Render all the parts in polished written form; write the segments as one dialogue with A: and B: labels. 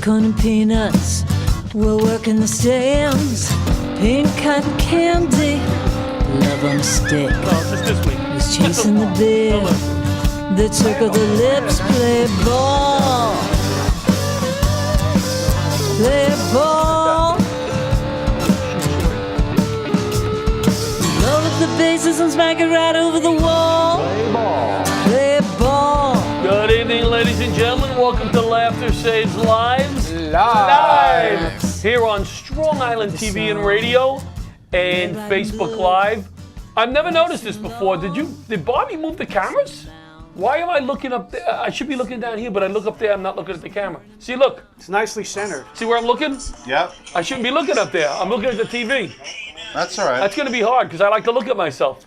A: Corn and peanuts were working the stands. Pink cotton candy, love on a stick.
B: Oh, just this week.
A: Was chasing the beer. The trick of the lips, play ball. Play ball. Load up the bases and smack it right over the wall.
C: Play ball.
A: Play ball.
B: Good evening, ladies and gentlemen. Welcome to Laughter Saves Lives.
C: Live.
B: Here on Strong Island TV and radio and Facebook Live. I've never noticed this before. Did Bobby move the cameras? Why am I looking up there? I should be looking down here, but I look up there, I'm not looking at the camera. See, look.
D: It's nicely centered.
B: See where I'm looking?
E: Yep,
B: I shouldn't be looking up there. I'm looking at the TV.
E: that's all right.
B: That's going to be hard because I like to look at myself.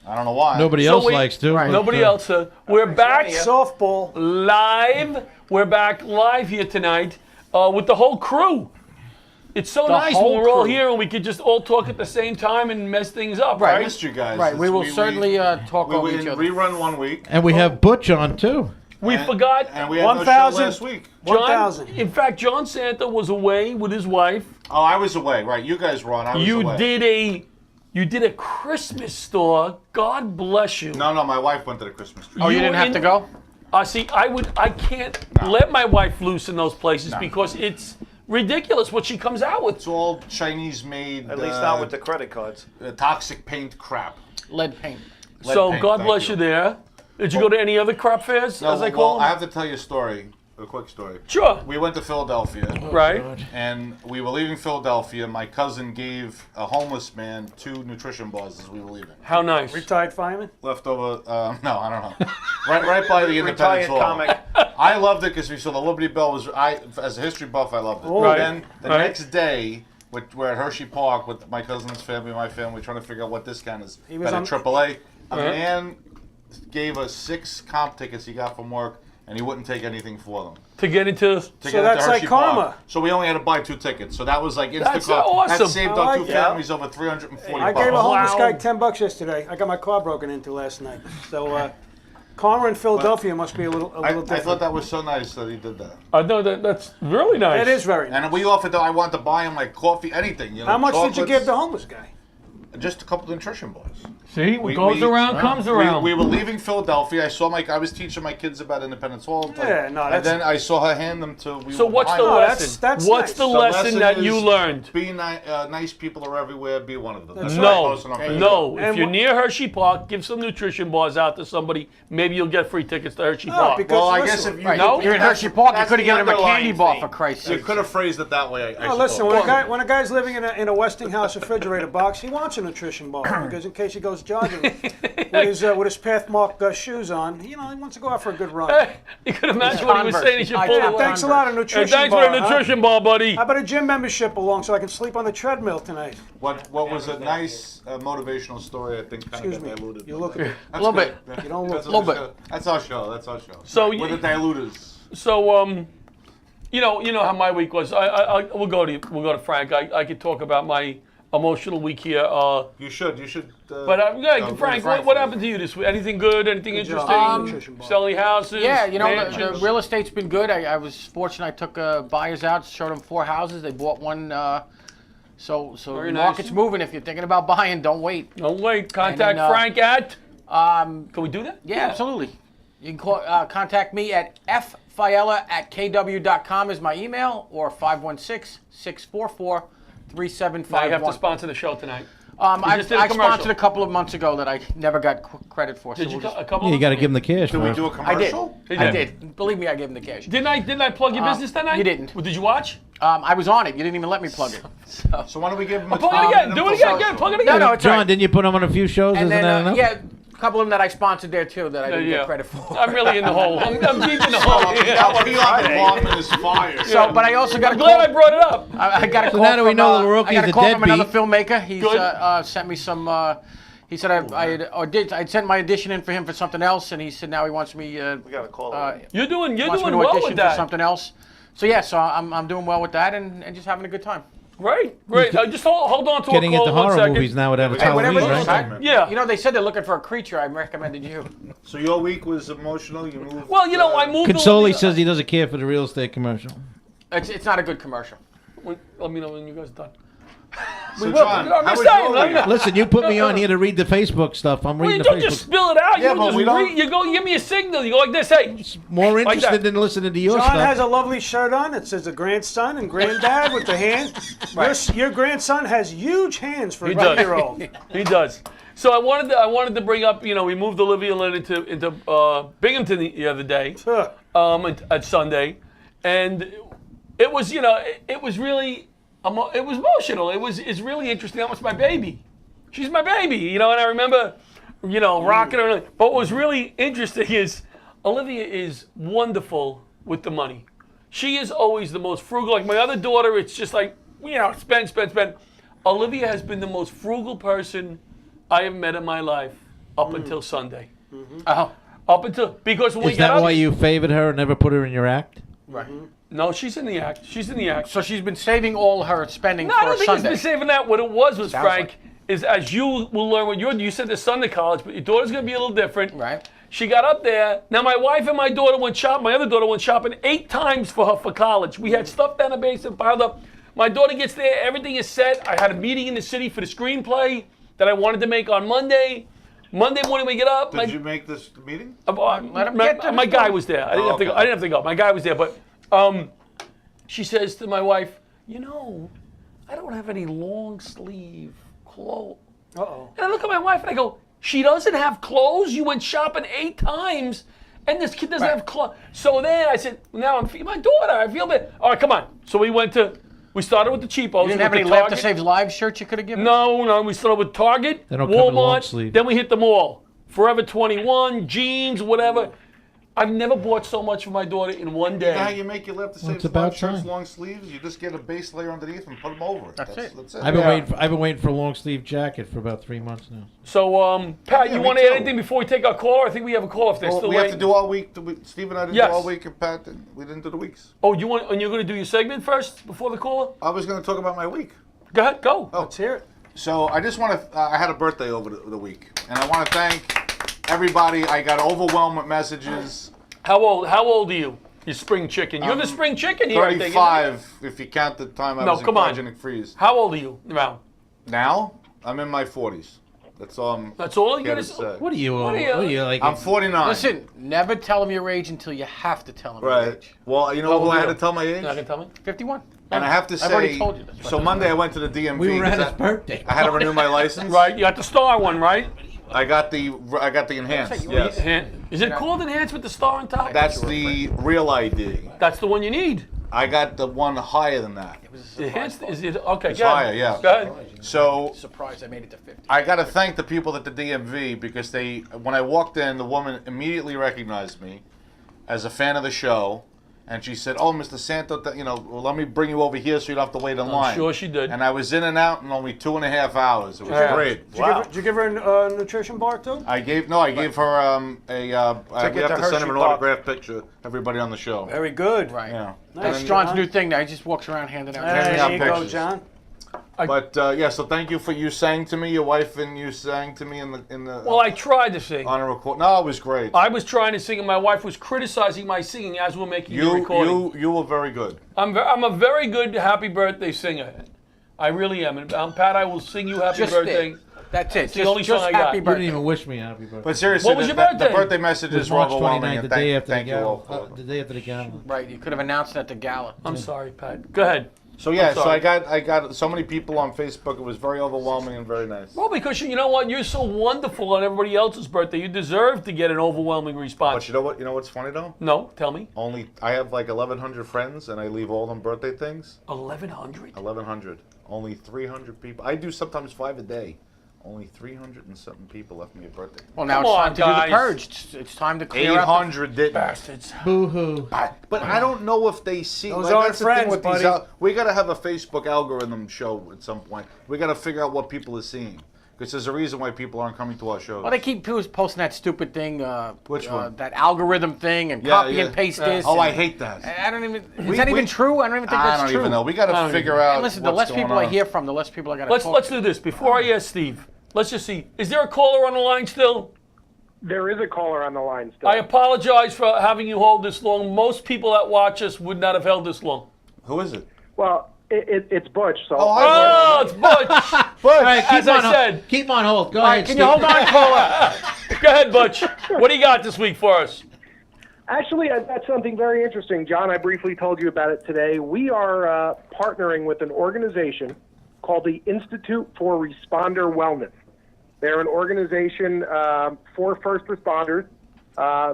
E: I don't know why.
F: Nobody
B: So
F: else
B: we-
F: likes to. but,
B: Nobody else. We're back
D: Softball.
B: live. We're back live here tonight with the whole crew. It's so nice when
C: whole
B: we're all
C: crew.
B: here and we could just all talk at the same time and mess things up,
E: I
B: right?
E: missed you guys.
C: Right, we
E: It's-
C: will certainly talk
E: we
C: over
E: were
C: each
E: in
C: other.
E: rerun 1 week.
F: And we have Butch on too.
B: We
E: and-
B: forgot.
E: And we had no show
D: 1,000.
E: last week.
B: John,
D: 1,000.
B: in fact, John Santa was away with his wife.
E: Oh, I was away. Right, you guys were on. I was
B: You
E: away.
B: did a Christmas store. God bless you.
E: No, my wife went to the Christmas tree.
C: Oh, you
B: You
C: didn't have
B: in-
C: to go?
B: See, I can't let my wife loose in those places because it's ridiculous what she comes out with.
E: It's all Chinese made.
G: At least not with the credit cards.
E: Toxic paint crap.
C: Lead paint.
B: So
E: paint,
B: God
E: thank
B: bless you there. Did you go to any other crop fairs,
E: No,
B: as they call
E: well, I
B: them?
E: have to tell you a story. A quick story.
B: Sure.
E: We went to Philadelphia,
B: Right.
E: and we were leaving Philadelphia. My cousin gave a homeless man 2 nutrition bars as we were leaving.
B: How nice.
D: Retired fireman.
E: Leftover, no, I don't know. right by the Independence
G: Retired
E: Hall.
G: comic.
E: I loved it because we saw the Liberty Bell as a history buff, I loved it.
D: Right.
E: Then the
B: Right.
E: next day, we're at Hershey Park with my cousin's family, my family, trying to figure out what discount is.
D: He was
E: At
D: on-
E: AAA. A
B: Right.
E: man gave us 6 comp tickets he got from work, and he wouldn't take anything for them.
B: To get into.
E: To
D: So
E: get into
D: that's like
E: Hershey Park.
D: karma.
E: So we only had to buy 2 tickets. So that was like Instacart.
B: That's awesome.
E: That saved
D: I
E: our
D: like
E: 2
D: that.
E: families over $340.
D: I gave a homeless
B: Wow.
D: guy $10 yesterday. I got my car broken into last night. So karma in Philadelphia must be a little
E: I
D: different.
E: thought that was so nice that he did that.
B: I know that's really nice.
D: It is very nice.
E: And we offered that I wanted to buy him like coffee, anything. You know,
D: How much did you
E: chocolates.
D: give the homeless guy?
E: Just a couple of nutrition bars.
B: See, what goes around comes around.
E: We were leaving Philadelphia. I was teaching my kids about Independence Hall.
D: Yeah, no,
E: And
D: that's-
E: then I saw her hand them to.
B: So what's the
D: No,
B: lesson?
D: that's
B: What's
D: nice.
B: the
D: The
B: lesson that you
E: is
B: learned?
E: Be nice people are everywhere. Be one of them. That's
D: That's
E: what I
B: No,
E: posted on Facebook.
B: no. If
D: And
B: you're
D: wha-
B: near Hershey Park, give some nutrition bars out to somebody. Maybe you'll get free tickets to Hershey
D: No,
B: Park.
D: because
E: Well, I
D: listen,
E: guess if you
C: Right,
B: No?
C: you're in
E: that's-
C: Hershey Park, you
E: that's
C: could have
E: the
C: given him a candy
E: underlying
C: bar,
E: thing.
C: for Christ's
E: You
C: sake.
E: could have phrased it that way. I
D: No, listen,
E: suppose.
D: when a guy's living in a Westinghouse refrigerator box, he wants a nutrition bar because in case he goes jogging with his Pathmark shoes on, he wants to go out for a good run.
B: You could imagine what he was
C: Converse.
B: saying. He should
C: I
B: pull
C: can't
B: it.
D: Thanks a lot of
B: Hey,
D: nutrition
B: thanks
D: bar.
B: for the nutrition bar, buddy.
D: How about a gym membership along so I can sleep on the treadmill tonight?
E: What was a nice motivational story, I think, kind
D: Excuse
E: of
D: me.
E: got diluted.
D: You look at me.
E: That's
C: little
E: good.
C: bit.
D: You don't look.
E: That's
C: Little
E: our
C: bit.
E: show. That's our show. That's our show.
B: So
E: We're the diluters.
B: So you know how my week was. We'll go to Frank. I could talk about my emotional week here.
E: You should.
B: But yeah,
E: go to
B: Frank,
E: Frank
B: what
E: first.
B: happened to you this week? Anything good? Anything interesting?
D: Nutrition bar.
B: Selling houses?
C: Yeah, the
B: mansions?
C: real estate's been good. I was fortunate. I took buyers out, showed them 4 houses. They bought one. So
B: Very
C: the
B: nice.
C: market's moving. If you're thinking about buying, don't wait.
B: Don't wait. Contact
C: then,
B: Frank at.
C: Um,
B: Can we do that?
C: yeah, absolutely. You can contact me at ffiella@kw.com is my email, or 516-644-3751.
B: Now you have to sponsor the show tonight.
C: I
B: just did a commercial.
C: sponsored a couple of months ago that I never got credit for. So
B: Did you
C: we'll just-
B: a couple?
F: Yeah, you
B: of
F: got to
B: them?
F: give him the cash.
E: Did we
F: first.
E: do a
C: I did.
E: commercial?
C: I did. Believe me, I gave him the cash.
B: Didn't I plug your business that night?
C: you didn't.
B: Well, did you watch?
C: I was on it. You didn't even let me plug it. So.
E: So why don't we give him a
B: Plug it again. Do it again. Plug it again.
C: No, it's all
F: John,
C: right.
F: didn't you put him on a few shows?
C: And
F: Isn't
C: then,
F: that enough?
C: yeah, a couple of them that I sponsored there too that I didn't
B: Yeah.
C: get credit for.
B: I'm really in the hole. I'm deep in the hole.
E: That
B: Yeah.
E: PR department is fired.
C: So, but I also got a
B: I'm glad I
C: call.
B: brought it up.
C: I got a call
F: now that we
C: from,
F: know Little Rookie
C: I got
F: is
C: a
F: a
C: call from another
F: deadbeat.
C: filmmaker. He's
B: Good.
C: sent me some. He said I'd sent my audition in for him for something else, and he said now he wants me.
G: We got a call.
B: You're doing
C: wants me to
B: well
C: audition
B: with
C: for
B: that.
C: something else. So yeah, so I'm doing well with that and just having a good time.
B: Great. Just hold on to
F: Getting
B: a call
F: into
B: 1
F: horror
B: second.
F: movies now without a
E: Hey,
C: whatever
F: Halloween,
C: it is,
F: right?
C: right?
B: Yeah.
C: You know, they said they're looking for a creature. I recommended you.
E: So your week was emotional. You moved.
B: Well, I moved.
F: Consoli says he doesn't care for the real estate commercial.
C: It's not a good commercial.
B: Let me know when you guys are done.
E: So, John,
B: I'm
E: how
B: just
E: was
B: saying,
E: your
B: I'm
E: week?
B: not-
F: Listen, you put me on here to read the Facebook stuff. I'm
B: Well,
F: reading
B: you
F: the
B: don't
F: Facebook.
B: just spill it out.
E: Yeah,
B: you
E: but
B: just
E: we don't-
B: read, you go, give me a signal. You go like this, hey.
F: More
B: Like
F: interested
B: that.
F: than listening to your
D: John
F: stuff.
D: has a lovely shirt on. It says a grandson and granddad with the hand. Your grandson has huge hands for a
B: He does.
D: 2-year-old.
B: He does. So I wanted to bring up, we moved Olivia Lynn into Binghamton the other day,
D: Huh.
B: at Sunday, and it was, it was really, it was emotional. It's really interesting. That was my baby. She's my baby, and I remember, rocking her. But what was really interesting is Olivia is wonderful with the money. She is always the most frugal. Like my other daughter, it's just like, spend. Olivia has been the most frugal person I have met in my life up until Sunday.
C: Oh,
B: Because when we
F: Is
B: got
F: that
B: up,
F: why you favored her and never put her in your act?
C: right.
B: no, she's in the act. She's in the act.
C: So she's been saving all her spending
B: No, I
C: for
B: don't think
C: Sunday.
B: it's been saving that. What it was
C: Sounds
B: Frank,
C: like.
B: is as you will learn when you said the Sunday college, but your daughter's going to be a little different.
C: Right.
B: She got up there. Now my wife and my daughter went shopping. My other daughter went shopping 8 times for her for college. We had stuff down the basement piled up. My daughter gets there. Everything is set. I had a meeting in the city for the screenplay that I wanted to make on Monday. Monday morning we get up.
E: Did you make this meeting?
C: Let him get to
B: my
C: the
B: guy
C: story.
B: was there. I didn't have to go.
E: okay.
B: I didn't have to go. My guy was there. But she says to my wife, I don't have any long sleeve clothes.
D: Uh-oh.
B: And I look at my wife and I go, she doesn't have clothes? You went shopping 8 times and this kid doesn't have clothes. So then I said, now I'm feeding my daughter. I feel bad. All right, come on. So we started with the cheapos.
C: You didn't have
B: with
C: any
B: the
C: Laugh to
B: Target.
C: Save Lives shirts you could have given?
B: No, we started with Target,
F: They don't come in long
B: Walmart,
F: sleeve.
B: then we hit the mall. Forever 21, jeans, whatever. I've never bought so much for my daughter in one day.
E: You know how you make your left to save
F: it's about
E: shirts,
F: time.
E: long sleeves? You just get a base layer underneath and put them over it.
C: That's it.
E: That's it.
F: I've been
B: Yeah.
F: waiting. I've been waiting for a long sleeve jacket for about 3 months now.
B: So, Pat,
E: Yeah,
B: you
E: me
B: want to add
E: too.
B: anything before we take our caller? I think we have a call if they're
E: Well,
B: still
E: we have to
B: waiting.
E: do all week. Steve and I didn't
B: Yes.
E: do all week, and Pat didn't. We didn't do the weeks.
B: Oh, and you're going to do your segment first before the caller?
E: I was going to talk about my week.
B: Go ahead, go.
E: Oh.
D: Let's hear it.
E: So I just want to. I had a birthday over the week, and I want to thank everybody. I got overwhelmed with messages.
B: How old are you? You spring chicken. You're the spring chicken here, I think. isn't it?
E: 35, if you count the time I
B: No,
E: was in
B: come on.
E: cryogenic freeze.
B: How old are you now?
E: Now I'm in my 40s. That's all I'm.
B: That's all you
E: Gotta
B: got to
E: say.
B: say.
F: What are you?
B: What
F: What
B: are
F: are
B: you-
F: you like?
E: I'm 49.
C: Listen, never tell him your age until you have to tell him your
E: Right.
C: age.
E: Well, you know
B: How
E: who
B: old
E: I
B: are
E: had
B: you?
E: to tell my age?
B: You're not going to tell me?
C: 51.
E: And I have to say.
C: I've already told you this.
E: So Monday I went to the DMV.
F: we were at
E: 'cause
F: his birthday.
E: I had to renew my license.
B: Right, you got the star one, right?
E: I got the enhanced.
C: You-
E: Yes.
B: Is it called enhanced with the star on top?
E: That's the real ID.
B: That's the one you need.
E: I got the one higher than that.
B: Enhanced, is it? Okay,
E: It's
B: go ahead.
E: higher, yeah.
B: Go ahead.
E: So
C: Surprised I made it to 50.
E: I got to thank the people at the DMV because when I walked in, the woman immediately recognized me as a fan of the show, and she said, "Oh, Mr. Santo, well, let me bring you over here so you don't have to wait in line."
B: sure she did.
E: And I was in and out in only 2.5 hours. It was
B: Yeah.
E: great.
D: Did you give her a nutrition bar too?
E: I gave her we
G: Take
E: have
G: it
E: to
G: to
E: send him an
G: Hershey Park.
E: autographed picture. Everybody on the show.
D: Very good.
C: Right.
E: Yeah.
C: That's
D: Nice,
C: John's
D: John.
C: new thing now. He just walks around handing out.
E: Handing out
D: There you go,
E: pictures.
D: John.
E: But yeah, so thank you for you sang to me, your wife and you sang to me in the
B: Well, I tried to sing.
E: on a record. No, it was great.
B: I was trying to sing, and my wife was criticizing my singing as we're making the recording.
E: you were very good.
B: I'm a very good happy birthday singer. I really am. And Pat, I will sing you happy
C: Just
B: birthday.
C: it. That's it.
B: the only
C: Just
B: song I got.
C: happy
F: You
C: birthday.
F: didn't even wish me happy birthday.
E: But seriously,
B: What was
E: the,
B: your
E: the- the
B: birthday?
E: birthday
F: It
E: messages
F: was
E: were
F: March
E: overwhelming.
F: 29th,
E: And
F: the day after the
E: thank you all.
F: gala.
E: for it.
F: The day after the gala.
C: Right. You could have announced it at the gala.
B: I'm sorry, Pat. Go ahead.
E: So yeah,
B: I'm
E: so
B: sorry.
E: I got so many people on Facebook. It was very overwhelming and very nice.
B: Well, because you know what? You're so wonderful on everybody else's birthday. You deserve to get an overwhelming response.
E: But you know what? You know what's funny though?
B: No, tell me.
E: I have like 1,100 friends, and I leave all them birthday things.
B: 1,100?
E: 1,100. Only 300 people. I do sometimes 5 a day. Only 300 and something people left me a birthday.
C: Well, now
B: Come
C: it's
B: on,
C: time to
B: guys.
C: do the purge. It's time to clear out.
E: 800 didn't.
B: Bastards.
F: Boo-hoo.
E: But I don't know if they see.
D: Those
E: like,
D: aren't
E: that's the thing
D: friends,
E: with these
D: buddy.
E: we got to have a Facebook algorithm show at some point. We got to figure out what people are seeing. Because there's a reason why people aren't coming to our shows.
C: Well, they keep posting that stupid thing.
E: Which one?
C: That algorithm thing and
E: Yeah,
C: copy
E: yeah.
C: and paste this.
E: Oh, I
C: and-
E: hate that.
C: I don't even. Is
E: We-
C: that
E: we-
C: even true? I don't even think that's
E: I don't
C: true.
E: even know. We got
B: I don't
E: to figure
B: even-
E: out.
C: And listen, the
E: what's
C: less people
E: going
C: I
E: on.
C: hear from, the less people I got to
B: Let's
C: talk
B: let's
C: to.
B: do this. Before I ask Steve, let's just see. Is there a caller on the line still?
H: There is a caller on the line still.
B: I apologize for having you hold this long. Most people that watch us would not have held this long.
E: Who is it?
H: Well, it's Butch. So
E: Oh, hi,
B: Oh, it's Butch.
F: All right,
B: As I said.
F: keep him on hold. Go
C: All
F: ahead,
C: right, can
F: Steve.
C: you hold on, caller?
B: Go ahead, Butch. What do you got this week for us?
H: actually, I've got something very interesting, John. I briefly told you about it today. We are partnering with an organization called the Institute for Responder Wellness. They're an organization for first responders.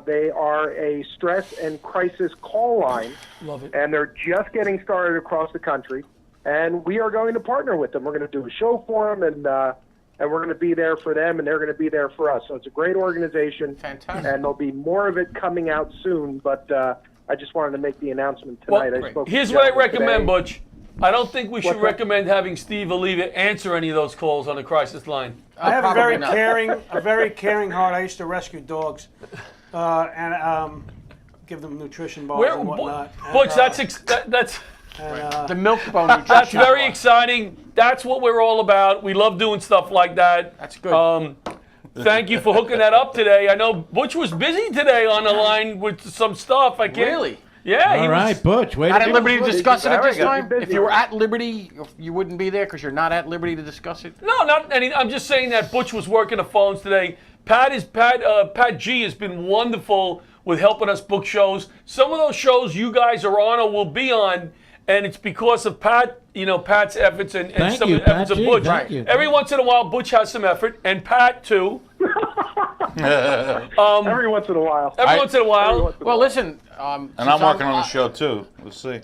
H: They are a stress and crisis call line.
B: Love it.
H: And they're just getting started across the country. And we are going to partner with them. We're going to do a show for them, and we're going to be there for them, and they're going to be there for us. So it's a great organization.
C: Fantastic.
H: And there'll be more of it coming out soon, but I just wanted to make the announcement tonight. I spoke
B: Here's
H: to
B: what I
H: gentlemen
B: recommend,
H: today.
B: Butch. I don't think we should
H: What's that?
B: recommend having Steve Oliva answer any of those calls on the crisis line.
D: I have
C: Probably
D: a
C: not.
D: very caring heart. I used to rescue dogs, and give them nutrition bars and whatnot.
B: Butch,
D: And,
B: that's
C: The milk bone nutrition.
B: that's very exciting. That's what we're all about. We love doing stuff like that.
C: That's good.
B: Thank you for hooking that up today. I know Butch was busy today on the line with some stuff. I can't.
C: Really?
B: Yeah. he
F: All
B: was-
F: right, Butch. Wait
C: Not
F: a
C: at
F: minute.
C: liberty to discuss it at this
H: Very
C: time?
H: busy.
C: If you were at liberty, you wouldn't be there because you're not at liberty to discuss it?
B: No, not any. I'm just saying that Butch was working the phones today. Pat G has been wonderful with helping us book shows. Some of those shows you guys are on or will be on, and it's because of Pat. Pat's efforts and
F: Thank
B: some
F: you,
B: of the efforts
F: Pat
B: of
F: G.
B: Butch.
F: Thank you.
B: Every once in a while, Butch has some effort, and Pat too.
H: Every once in a while.
B: Every once in a while.
C: Well, listen.
E: And I'm working on the show too. We'll see.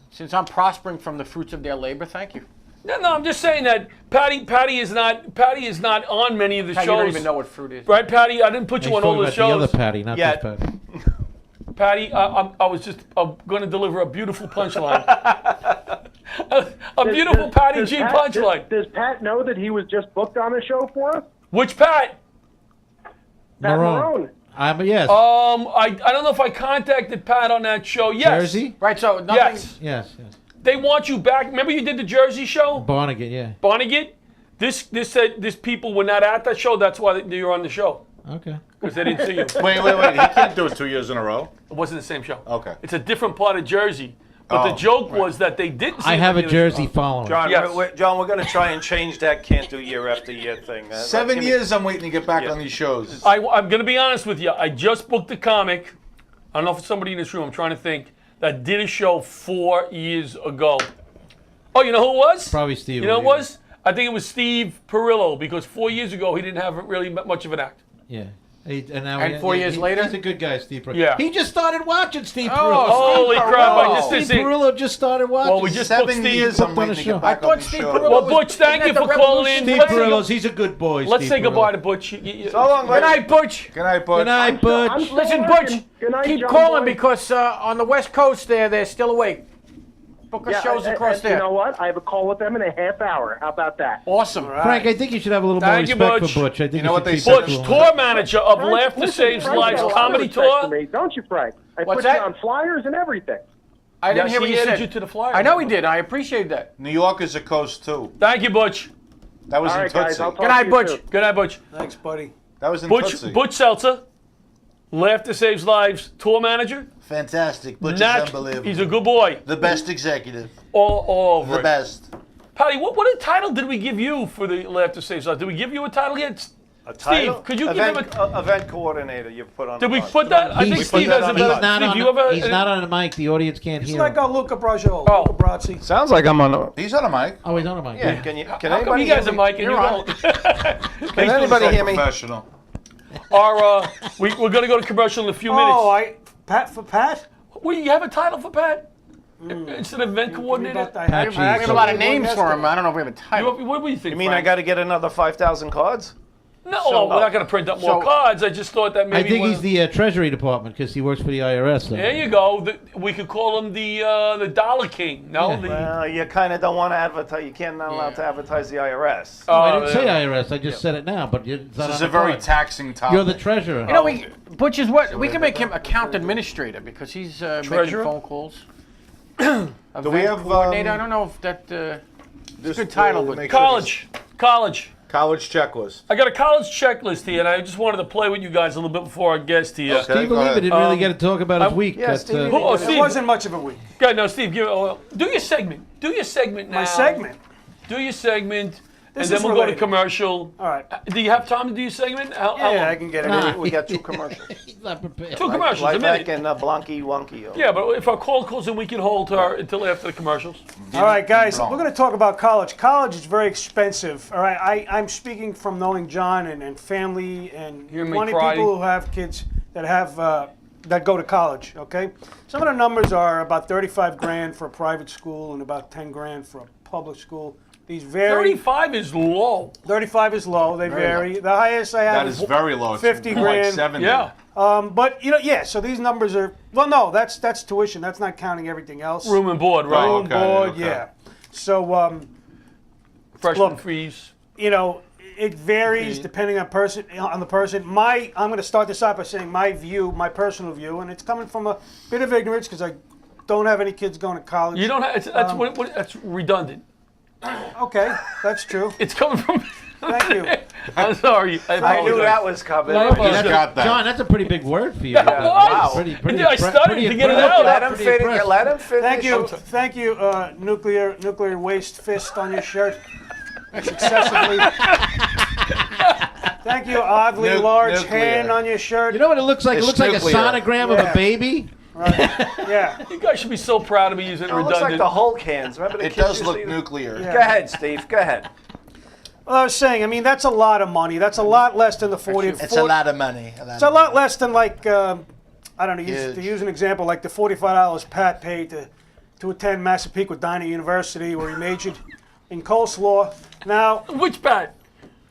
C: Since I'm prospering from the fruits of their labor, thank you.
B: No, I'm just saying that Patty is not on many of the
C: Pat,
B: shows.
C: you don't even know what fruit is.
B: Right, Patty? I didn't put
F: He's
B: you on all
F: talking
B: the
F: about the other
B: shows.
F: Patty, not
G: Yeah.
F: this Patty.
B: Patty, I'm going to deliver a beautiful punchline. a beautiful Patty G punchline.
H: Does Pat know that he was just booked on a show for us?
B: Which Pat?
H: Pat
F: Marone.
H: Marone.
F: Yes.
B: I don't know if I contacted Pat on that show. Yes.
F: Jersey?
C: Right, so nothing.
B: Yes.
F: Yes.
B: They want you back. Remember you did the Jersey show?
F: Barnegat, yeah.
B: Barnegat? This said this people were not at that show. That's why you're on the show.
F: Okay.
B: Because they didn't see you.
E: Wait. He can't do it 2 years in a row.
B: It wasn't the same show.
E: Okay.
B: It's a different part of Jersey. But the
E: Oh,
B: joke
E: right.
B: was that they didn't see
F: I have a
B: him.
F: Jersey following.
G: John,
B: Yes.
G: John, we're going to try and change that can't do year after year thing.
E: 7
G: give me-
E: years I'm waiting to get back
G: Yeah.
E: on these shows.
B: I'm going to be honest with you. I just booked a comic. I don't know if it's somebody in this room. I'm trying to think. That did a show 4 years ago. Oh, you know who it was?
F: Probably Steve.
B: You know who it
F: Oliva.
B: was? I think it was Steve Perillo because 4 years ago he didn't have really much of an act.
F: Yeah. And now
C: And 4 years later?
F: He's a good guy, Steve Perillo.
B: Yeah.
F: He just started watching Steve
C: Oh,
F: Perillo.
B: Holy
C: Steve
B: crap! I
C: Perillo.
B: just
F: Steve
B: didn't see.
F: Perillo just started watching.
B: Well, we just booked
E: 7
B: Steve.
E: years
F: Put
E: I'm
F: on a
E: waiting to
F: show.
E: get back
C: I thought
E: on these
C: Steve
E: shows.
C: Perillo
B: Well,
C: was-
B: Butch, thank
C: isn't
B: you
C: that
B: for
C: the
B: calling
C: Revolution?
B: in.
F: Steve
B: Let's say-
F: Perillo's, he's a good boy.
B: Let's
F: Steve
B: say goodbye
F: Perillo.
B: to Butch.
G: So long,
C: Good night, Butch.
E: Good night,
F: Good
E: bud.
F: night, Butch.
H: I'm still
C: Listen,
H: working.
C: Butch,
H: Good night,
C: keep
H: John
C: calling
H: Boy.
C: because on the West Coast they're still awake. Book us
H: Yeah,
C: shows across
H: and
C: there.
H: You know what? I have a call with them in a half hour. How about that?
C: Awesome.
F: Frank, I think you should have a little
B: Thank you,
F: more respect
B: Butch.
F: for Butch. I think
E: You know what they
F: should
E: said?
F: keep
B: Butch,
F: that cool.
B: tour manager of
H: Frank,
B: Laughter
H: listen,
B: Saves
H: Frank
B: Lives
H: has a lot of
B: comedy
H: respect for
B: tour.
H: me, don't you, Frank? I
C: What's
H: put
C: that?
H: you on flyers and everything.
C: I didn't
B: Yes,
C: hear what
B: he
C: you
B: added
C: said.
B: you to the flyer.
C: I know he did. I appreciate that.
E: New York is a coast too.
B: Thank you, Butch.
E: That was
H: All
E: in
H: right, guys.
E: Tootsie.
H: I'll talk
C: Good night,
H: to you
C: Butch.
H: soon.
B: Good night, Butch.
D: Thanks, buddy.
E: That was in
B: Butch
E: Tootsie.
B: Seltzer, Laughter Saves Lives tour manager.
E: Fantastic. Butch is
B: Nat,
E: unbelievable.
B: he's a good boy.
E: The best executive.
B: All over
E: The
B: it.
E: best.
B: Patty, what title did we give you for the Laughter Saves Lives? Did we give you a title yet?
G: A title?
B: Steve, could you give
G: event,
B: him
G: event coordinator? You put on.
B: Did
G: the
B: we
G: box.
B: put that? I think
F: He's,
B: Steve has a
F: he's
B: better.
F: not
B: Steve,
F: on,
B: you ever?
F: he's not on a mic. The audience can't
D: It's
F: hear
D: like
F: him.
D: Luca Broggiolo,
B: Oh.
D: Luca Brazzi.
G: Sounds like I'm on. A,
E: He's on a mic.
F: Oh, he's on a mic.
G: yeah. Can you? Can
B: How come
G: anybody?
B: you guys
G: hear
B: are
G: me?
B: mic and you
C: You're on.
B: don't?
G: Can anybody hear me?
E: Professional.
B: We're going to go to commercial in a few minutes.
D: Oh, Pat?
B: Well, you have a title for Pat? Instead of event coordinator?
D: About that.
F: Pat
C: We have a lot of names for him. I don't know if we have a title.
B: What do you think?
G: You mean I
B: Frank?
G: got to get another 5,000 cards?
B: No, we're not going to print up more
C: so-
B: cards. I just thought that maybe.
F: I think
B: one
F: he's
B: of-
F: the Treasury Department because he works for the IRS. So.
B: There you go. We could call him the Dollar King. No,
F: Yeah.
G: Well, you kind of don't want to advertise. You can't not allowed to advertise the IRS.
F: I didn't say IRS. I just said it now, but it's not
E: This is
F: on
E: a
F: the
E: very
F: card.
E: taxing topic.
F: You're the treasurer.
C: You know, Butch is what we can make him account administrator because he's making
B: Treasurer?
C: phone calls.
E: Do we
C: Event
E: have
C: coordinator? I don't know if that.
E: this
C: good title,
E: will
C: but-
E: make sure
B: college.
E: College checklist.
B: I got a college checklist here, and I just wanted to play with you guys a little bit before our guest here.
E: Okay.
F: Steve
E: go
F: Oliva
E: ahead.
F: didn't really get to talk about his week.
G: yeah,
F: That's,
G: Steve-
B: Oh,
D: It
B: Steve.
D: wasn't much of a week.
B: Okay, no, Steve, do your segment. Do your segment now.
D: My segment.
B: Do your segment, and
D: This
B: then
D: is
B: we'll go to
D: related.
B: commercial.
D: All right.
B: Do you have time to do your segment? How
D: Yeah,
B: long?
D: I can get it.
F: Nah.
G: We got 2 commercials.
F: he's not prepared.
B: Two commercials, a
G: Like
B: minute.
G: back in Blanky Wonky.
B: Yeah, but if our call calls in, we can hold her until after the commercials.
D: All right, guys,
E: Wrong.
D: we're going to talk about college. College is very expensive. All right, I'm speaking from knowing John and family and
B: Hear me
D: 20
B: cry.
D: people who have kids that have that go to college. Okay, some of the numbers are about 35 grand for a private school and about 10 grand for a public school. These vary.
B: 35 is low.
D: 35 is low. They vary. The highest I have
E: That is very low. It's
D: 50
E: more
D: grand.
E: Like 70.
B: Yeah.
D: But yeah. So these numbers are no. That's tuition. That's not counting everything else.
B: Room and board, right?
E: Oh,
D: Room,
E: okay,
D: board,
E: okay.
D: yeah. So
B: Freshman
D: Look.
B: fees.
D: it varies depending on the person. I'm going to start this out by saying my personal view, and it's coming from a bit of ignorance because I don't have any kids going to college.
B: You don't have. That's redundant.
D: Okay, that's true.
B: It's coming from.
D: Thank you.
B: I'm sorry. I
G: I knew
B: apologize.
G: that was coming.
B: No,
E: You just got that.
F: John, that's a pretty big word for you.
B: That was.
F: Pretty
B: I studied
F: pretty
B: to get it
F: impressive.
B: out.
G: Let him
F: Pretty
G: finish.
F: impressive.
G: Let him finish.
D: Thank you, nuclear waste fist on your shirt. Excessively. Thank you, oddly large
E: Nuclear.
D: hand on your shirt.
F: You know what it looks like?
E: It's
F: It looks like a
E: nuclear.
F: sonogram of
D: Yeah.
F: a baby.
D: Yeah.
B: You guys should be so proud of me using
G: It looks like
B: redundant.
G: the Hulk hands. Remember the
E: It
G: kids
E: does
G: used to
E: look
G: use-
E: nuclear.
D: Yeah.
G: Go ahead, Steve. Go ahead.
D: Well, I was saying, I mean, that's a lot of money. That's a lot less than the 40.
I: It's a lot of money.
D: It's a lot less than like I don't know.
E: Huge.
D: To use an example, like the $45 Pat paid to attend Massapequa Diner University, where he majored in coleslaw. Now,
B: Which Pat?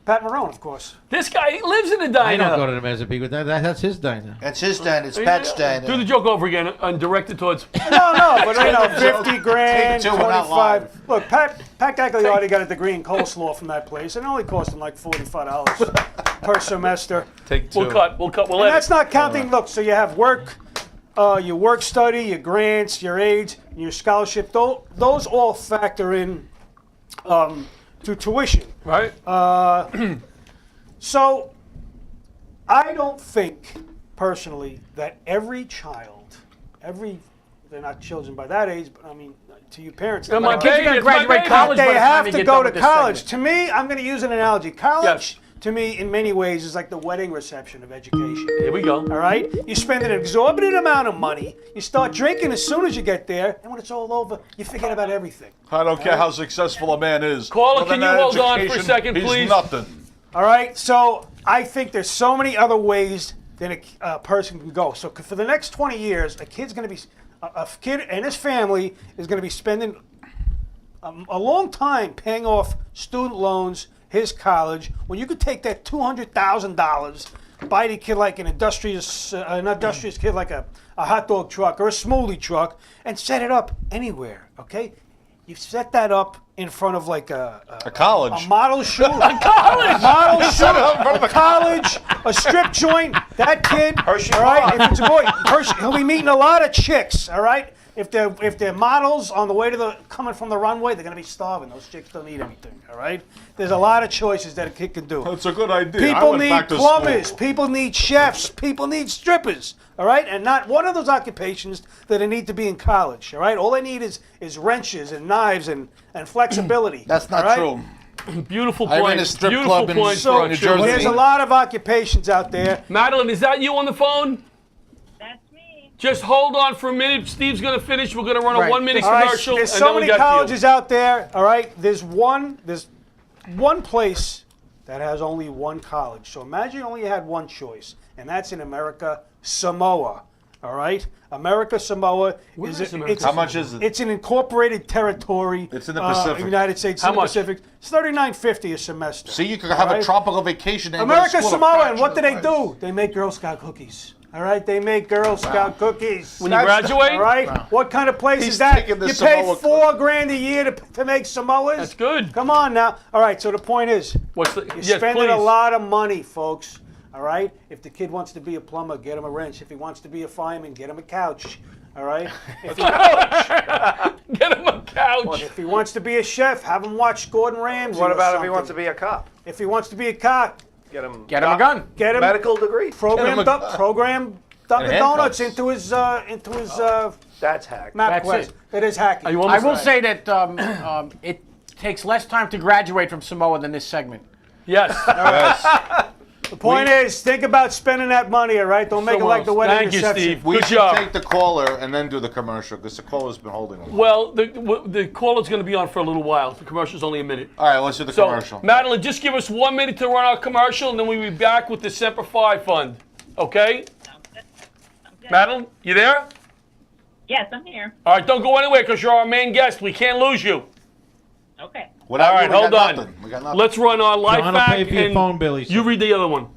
D: Pat Marone, of course.
B: This guy lives in a
F: I
B: diner.
F: don't go to the Massapequa. That's his diner.
I: It's his stand. It's Pat's stand.
B: Do the joke over again and direct it towards.
D: No, but 50 grand,
E: Take two, we're not
D: 25. Look, Pat Gagliardi got a degree in coleslaw from that place, and it only cost him like $45 per semester.
E: Take two.
B: We'll cut. We'll
D: And
B: edit.
D: that's not counting. Look, so you have work, your work study, your grants, your aids, your scholarship. Those all factor in to tuition.
B: Right?
D: So I don't think personally that every child, they're not children by that age, but I mean to you parents.
B: Yeah, my
D: that
B: baby,
D: kids
B: it's my baby.
D: they have to go to
G: this
D: college.
G: segment.
D: To me, I'm going to use an analogy. College,
B: Yes.
D: to me, in many ways, is like the wedding reception of education.
B: Here we go.
D: All right? You spend an exorbitant amount of money. You start drinking as soon as you get there, and when it's all over, you forget about everything.
E: I don't care how successful a man is.
B: Caller,
E: Within
B: can you
E: that
B: hold on for a
E: education,
B: second,
E: he's
B: please?
E: nothing.
D: All right? So I think there's so many other ways that a person can go. So for the next 20 years, a kid and his family is going to be spending a long time paying off student loans, his college, when you could take that $200,000, buy the kid like an industrious kid like a hot dog truck or a smoothie truck, and set it up anywhere. Okay, you set that up in front of like a
E: college.
D: a model shoe, a college, a strip joint. That kid,
G: Hershey
D: all right,
G: Bar.
D: if it's a boy, he'll be meeting a lot of chicks. All right. If they're models on the way coming from the runway, they're gonna be starving. Those chicks don't eat anything. All right. There's a lot of choices that a kid can do.
E: That's a good idea. I
D: People
E: went
D: need
E: back to
D: plumbers.
E: school.
D: People need chefs. People need strippers. All right, and not one of those occupations that they need to be in college. All right, all they need is wrenches and knives and flexibility.
I: That's not
D: all right?
I: true.
B: Beautiful
E: I ran
B: point.
E: a strip
B: Beautiful
E: club in
B: point
E: So,
B: for our
E: New
B: children.
E: Jersey.
D: There's a lot of occupations out there.
B: Madeline, is that you on the phone?
J: That's me.
B: Just hold on for a minute. Steve's going to finish. We're going to run a
C: Right.
B: 1-minute
D: All right,
B: commercial.
D: there's
B: and
D: so
B: then we
D: many
B: got to you.
D: colleges out there. All right, there's one place that has only one college. So imagine you only had one choice, and that's in America Samoa. All right, America Samoa
B: is America
E: How much is it?
D: It's an incorporated territory.
E: It's in the Pacific.
D: United States.
B: How
D: in the
B: much?
D: Pacific. It's $39.50 a semester.
E: See, you could
D: all
E: have a
D: right?
E: tropical vacation. And
D: America
E: go to school at
D: Samoa,
E: a
D: and what do
E: fraction
D: they
E: of the
D: do? They make Girl Scout cookies. All right, they make Girl Scout cookies.
B: When you graduate?
D: All right, what kind of place
E: He's
D: is that?
E: taking the
D: You pay
E: Samoa
D: $4,000 a year to make Samoas.
B: That's good.
D: Come on now. All right, so the point is,
B: What's the,
D: you're
B: yes,
D: spending
B: please.
D: a lot of money, folks. All right, if the kid wants to be a plumber, get him a wrench. If he wants to be a fireman, get him a couch. All right. If
B: Get him a couch.
D: he wants to be a chef, have him watch Gordon Ramsay.
G: What
D: or
G: about if he
D: something.
G: wants to be a cop?
D: If he wants to be a cop,
G: Get him
C: a gun.
D: get him
G: medical degree.
D: program Dunkin'
E: handcuffs.
D: Donuts into his
G: That's hack.
D: map
C: That's
D: quest.
C: it.
D: It is hacking.
B: Are you
C: I
B: almost
C: will
B: right?
C: say that it takes less time to graduate from Samoa than this segment.
B: Yes.
D: The point is, think about spending that money, all right? Don't make it like the wedding
B: Thank you,
D: reception.
B: Steve.
E: We
B: Good
E: should
B: job.
E: take the caller and then do the commercial because the caller's been holding them.
B: Well, the caller's going to be on for a little while. The commercial's only a minute.
E: All right, let's do the
B: So,
E: commercial.
B: Madeline, just give us 1 minute to run our commercial, and then we'll be back with the Semper Fi Fund. Okay? Madeline, you there?
J: Yes, I'm here.
B: All right, don't go anywhere because you're our main guest. We can't lose you.
J: Okay.
E: Without
B: All right,
E: you, we
B: hold
E: got
B: on.
E: nothing. We got nothing.
B: Let's run our life
F: John will
B: hack.
F: pay for your
B: and
F: phone bill, he said.
B: you read the other one.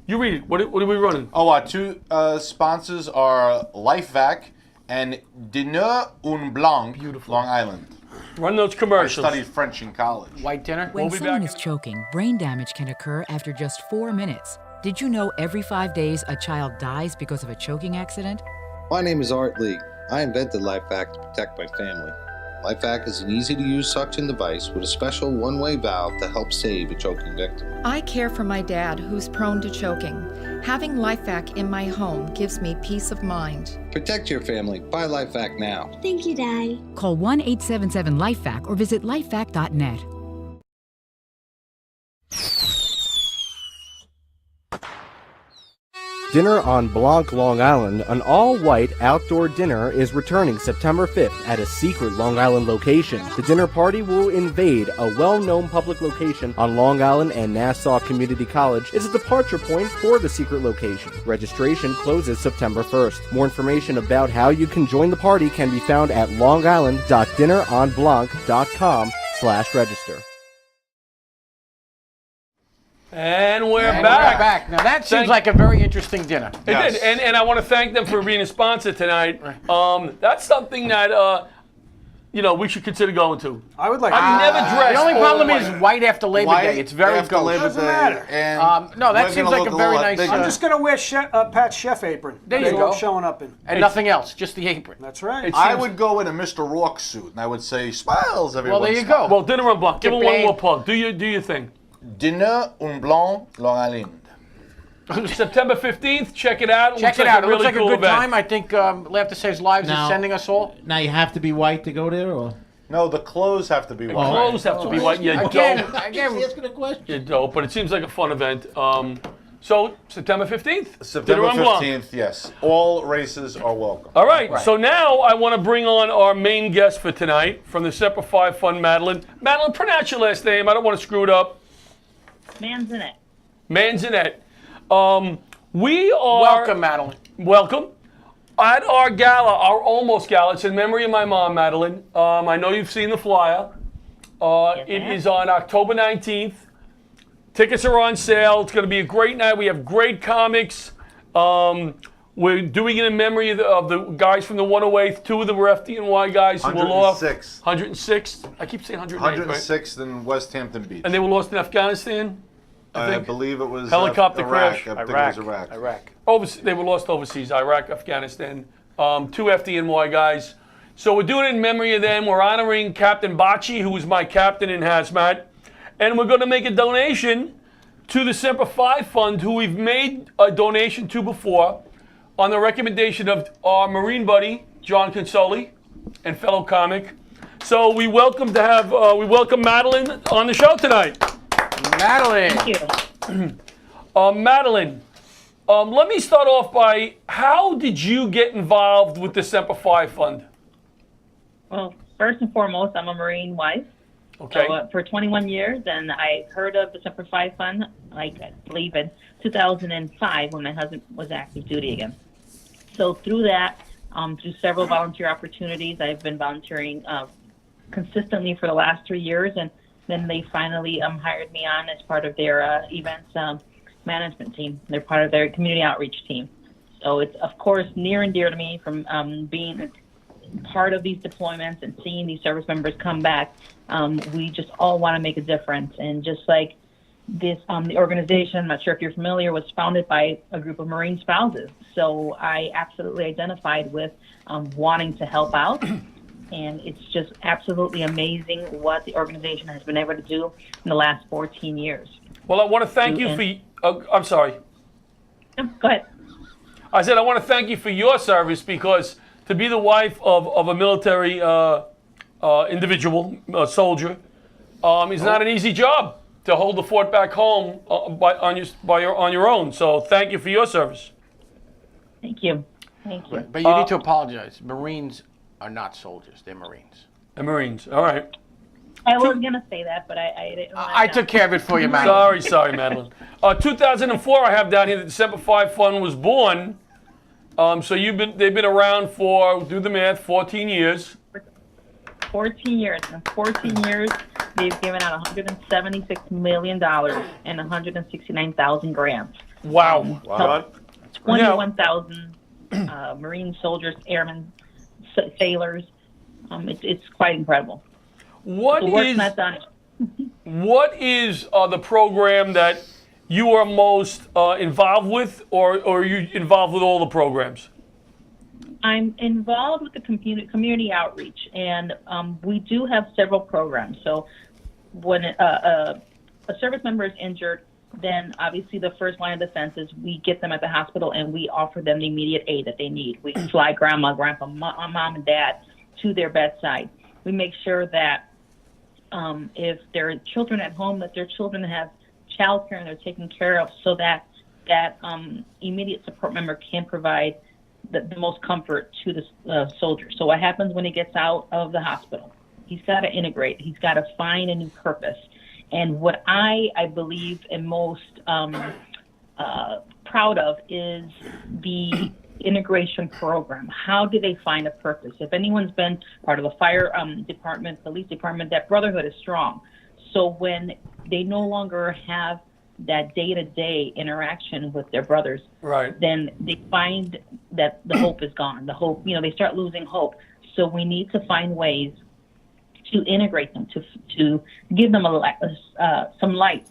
B: You read it. What are we running?
E: Oh, our two sponsors are LifeVac and Dîner un Blanc, Long Island.
B: Run those
E: I
B: commercials.
E: studied French in college.
C: White dinner.
K: When
B: be
K: someone
B: back
K: is choking, brain damage can occur after just 4 minutes. Did you know every 5 days a child dies because of a choking accident?
L: My name is Art Lee. I invented LifeVac to protect my family. LifeVac is an easy-to-use suction device with a special one-way valve to help save a choking victim.
M: I care for my dad who's prone to choking. Having LifeVac in my home gives me peace of mind.
L: Protect your family. Buy LifeVac now.
K: Thank you, Daddy. Call 1-877-LifeVac or visit lifevac.net.
N: Dinner on Blanc, Long Island, an all-white outdoor dinner, is returning September 5th at a secret Long Island location. The dinner party will invade a well-known public location on Long Island, and Nassau Community College is a departure point for the secret location. Registration closes September 1st. More information about how you can join the party can be found at longisland.dinneronblanc.com/register.
B: And we're
C: And
B: back.
C: we're back. Now that seems
B: Thank-
C: like a very interesting dinner.
B: It did, and I want to thank them for being a sponsor tonight. That's something that we should consider going to.
D: I would like.
B: I've never dressed.
C: The only
B: all
C: problem
B: white.
C: is white after Labor Day. It's very
E: after
C: gauche.
E: Labor
D: Doesn't
E: Day,
D: matter.
E: And
C: No, that
E: we're
C: seems
E: gonna
C: like
E: look
C: a very
E: lot
C: nice,
E: bigger.
D: I'm just gonna wear Pat's chef apron.
C: There
D: That's
C: you
D: all
C: go.
D: I'm showing up in.
C: And nothing else, just the apron.
D: That's right.
B: It
E: I
B: seems-
E: would go in a Mr. Rourke suit, and I would say, "Smiles, everyone."
C: Well, there you go.
B: Well, dinner on Blanc. Give
C: Get
B: him one
C: paid.
B: more plug. Do your thing.
E: Dîner un Blanc, Long Island.
B: September 15th. Check it out.
C: Check
B: Looks
C: it out.
B: Like
C: It
B: a
C: looks
B: really
C: like
B: cool
C: a good
B: event.
C: time. I think Laugh to Save's Lives
F: Now-
C: is sending us all.
F: Now you have to be white to go there, or?
E: No, the clothes have to be white.
B: Clothes have to be white. You
C: Again,
B: don't.
C: again,
F: asking a question.
B: You don't. But it seems like a fun event. So September 15th.
E: September
B: Dinner on Blanc.
E: 15th, yes. All races are welcome.
B: All right, so now I want to bring on our main guest for tonight from the Semper Fi Fund, Madeline. Madeline, pronounce your last name. I don't want to screw it up.
J: Manzanet.
B: Manzanet. We are...
C: welcome, Madeline.
B: Welcome. At our gala, our almost gala, it's in memory of my mom, Madeline. I know you've seen the flyer. It is on October 19th. Tickets are on sale. It's going to be a great night. We have great comics. We're doing it in memory of the guys from the 108th. 2 of them were FDNY guys who were lost.
E: 106.
B: 106. I keep saying 108, right?
E: 106th in West Hampton Beach.
B: And they were lost in Afghanistan?
E: I
B: think.
E: believe it was
B: Helicopter
E: Iraq.
B: crash.
E: I think it was Iraq.
B: They were lost overseas, Iraq, Afghanistan. 2 FDNY guys. So we're doing it in memory of them. We're honoring Captain Bocci, who was my captain in hazmat. And we're going to make a donation to the Semper Fi Fund, who we've made a donation to before on the recommendation of our Marine buddy, John Consoli, and fellow comic. So we welcome Madeline on the show tonight.
C: Madeline.
J: Thank you.
B: Madeline, let me start off by, how did you get involved with the Semper Fi Fund?
J: Well, first and foremost, I'm a Marine wife.
B: Okay.
J: So, for 21 years, and I heard of the Semper Fi Fund, I believe in 2005 when my husband was active duty again. So through that, through several volunteer opportunities, I've been volunteering consistently for the last 3 years, and then they finally hired me on as part of their events management team. They're part of their community outreach team. So it's, of course, near and dear to me from being part of these deployments and seeing these service members come back. We just all want to make a difference. And just like the organization, I'm not sure if you're familiar, was founded by a group of Marine spouses. So I absolutely identified with wanting to help out. And it's just absolutely amazing what the organization has been able to do in the last 14 years.
B: Well, I want to thank you for. I'm sorry.
J: Go ahead.
B: I said I want to thank you for your service, because to be the wife of a military individual, a soldier, is not an easy job to hold the fort back home on your own. So thank you for your service.
J: Thank you. Thank you.
C: But you need to apologize. Marines are not soldiers. They're Marines.
B: And Marines. All right.
J: I was going to say that, but I didn't.
C: I took care of it for you, Madeline.
B: Sorry, Madeline. 2004, I have down here, the December 5 Fund was born. So they've been around for, do the math, 14 years.
J: 14 years. In 14 years, they've given out $176 million and 169,000 grants.
B: Wow.
J: 21,000 Marine soldiers, airmen, sailors. It's quite incredible.
B: What
J: the work's
B: is
J: not done.
B: What is the program that you are most involved with, or are you involved with all the programs?
J: I'm involved with the community outreach, and we do have several programs. So when a service member is injured, then obviously the first line of defense is we get them at the hospital and we offer them the immediate aid that they need. We fly grandma, grandpa, mom, and dad to their bedside. We make sure that if there are children at home, that their children have child care and they're taken care of, so that immediate support member can provide the most comfort to the soldier. So what happens when he gets out of the hospital? He's got to integrate. He's got to find a new purpose. And what I believe and most proud of is the integration program. How do they find a purpose? If anyone's been part of the fire department, police department, that brotherhood is strong. So when they no longer have that day-to-day interaction with their brothers,
B: right,
J: then they find that the hope is gone. The hope, they start losing hope. So we need to find ways to integrate them, to give them some light.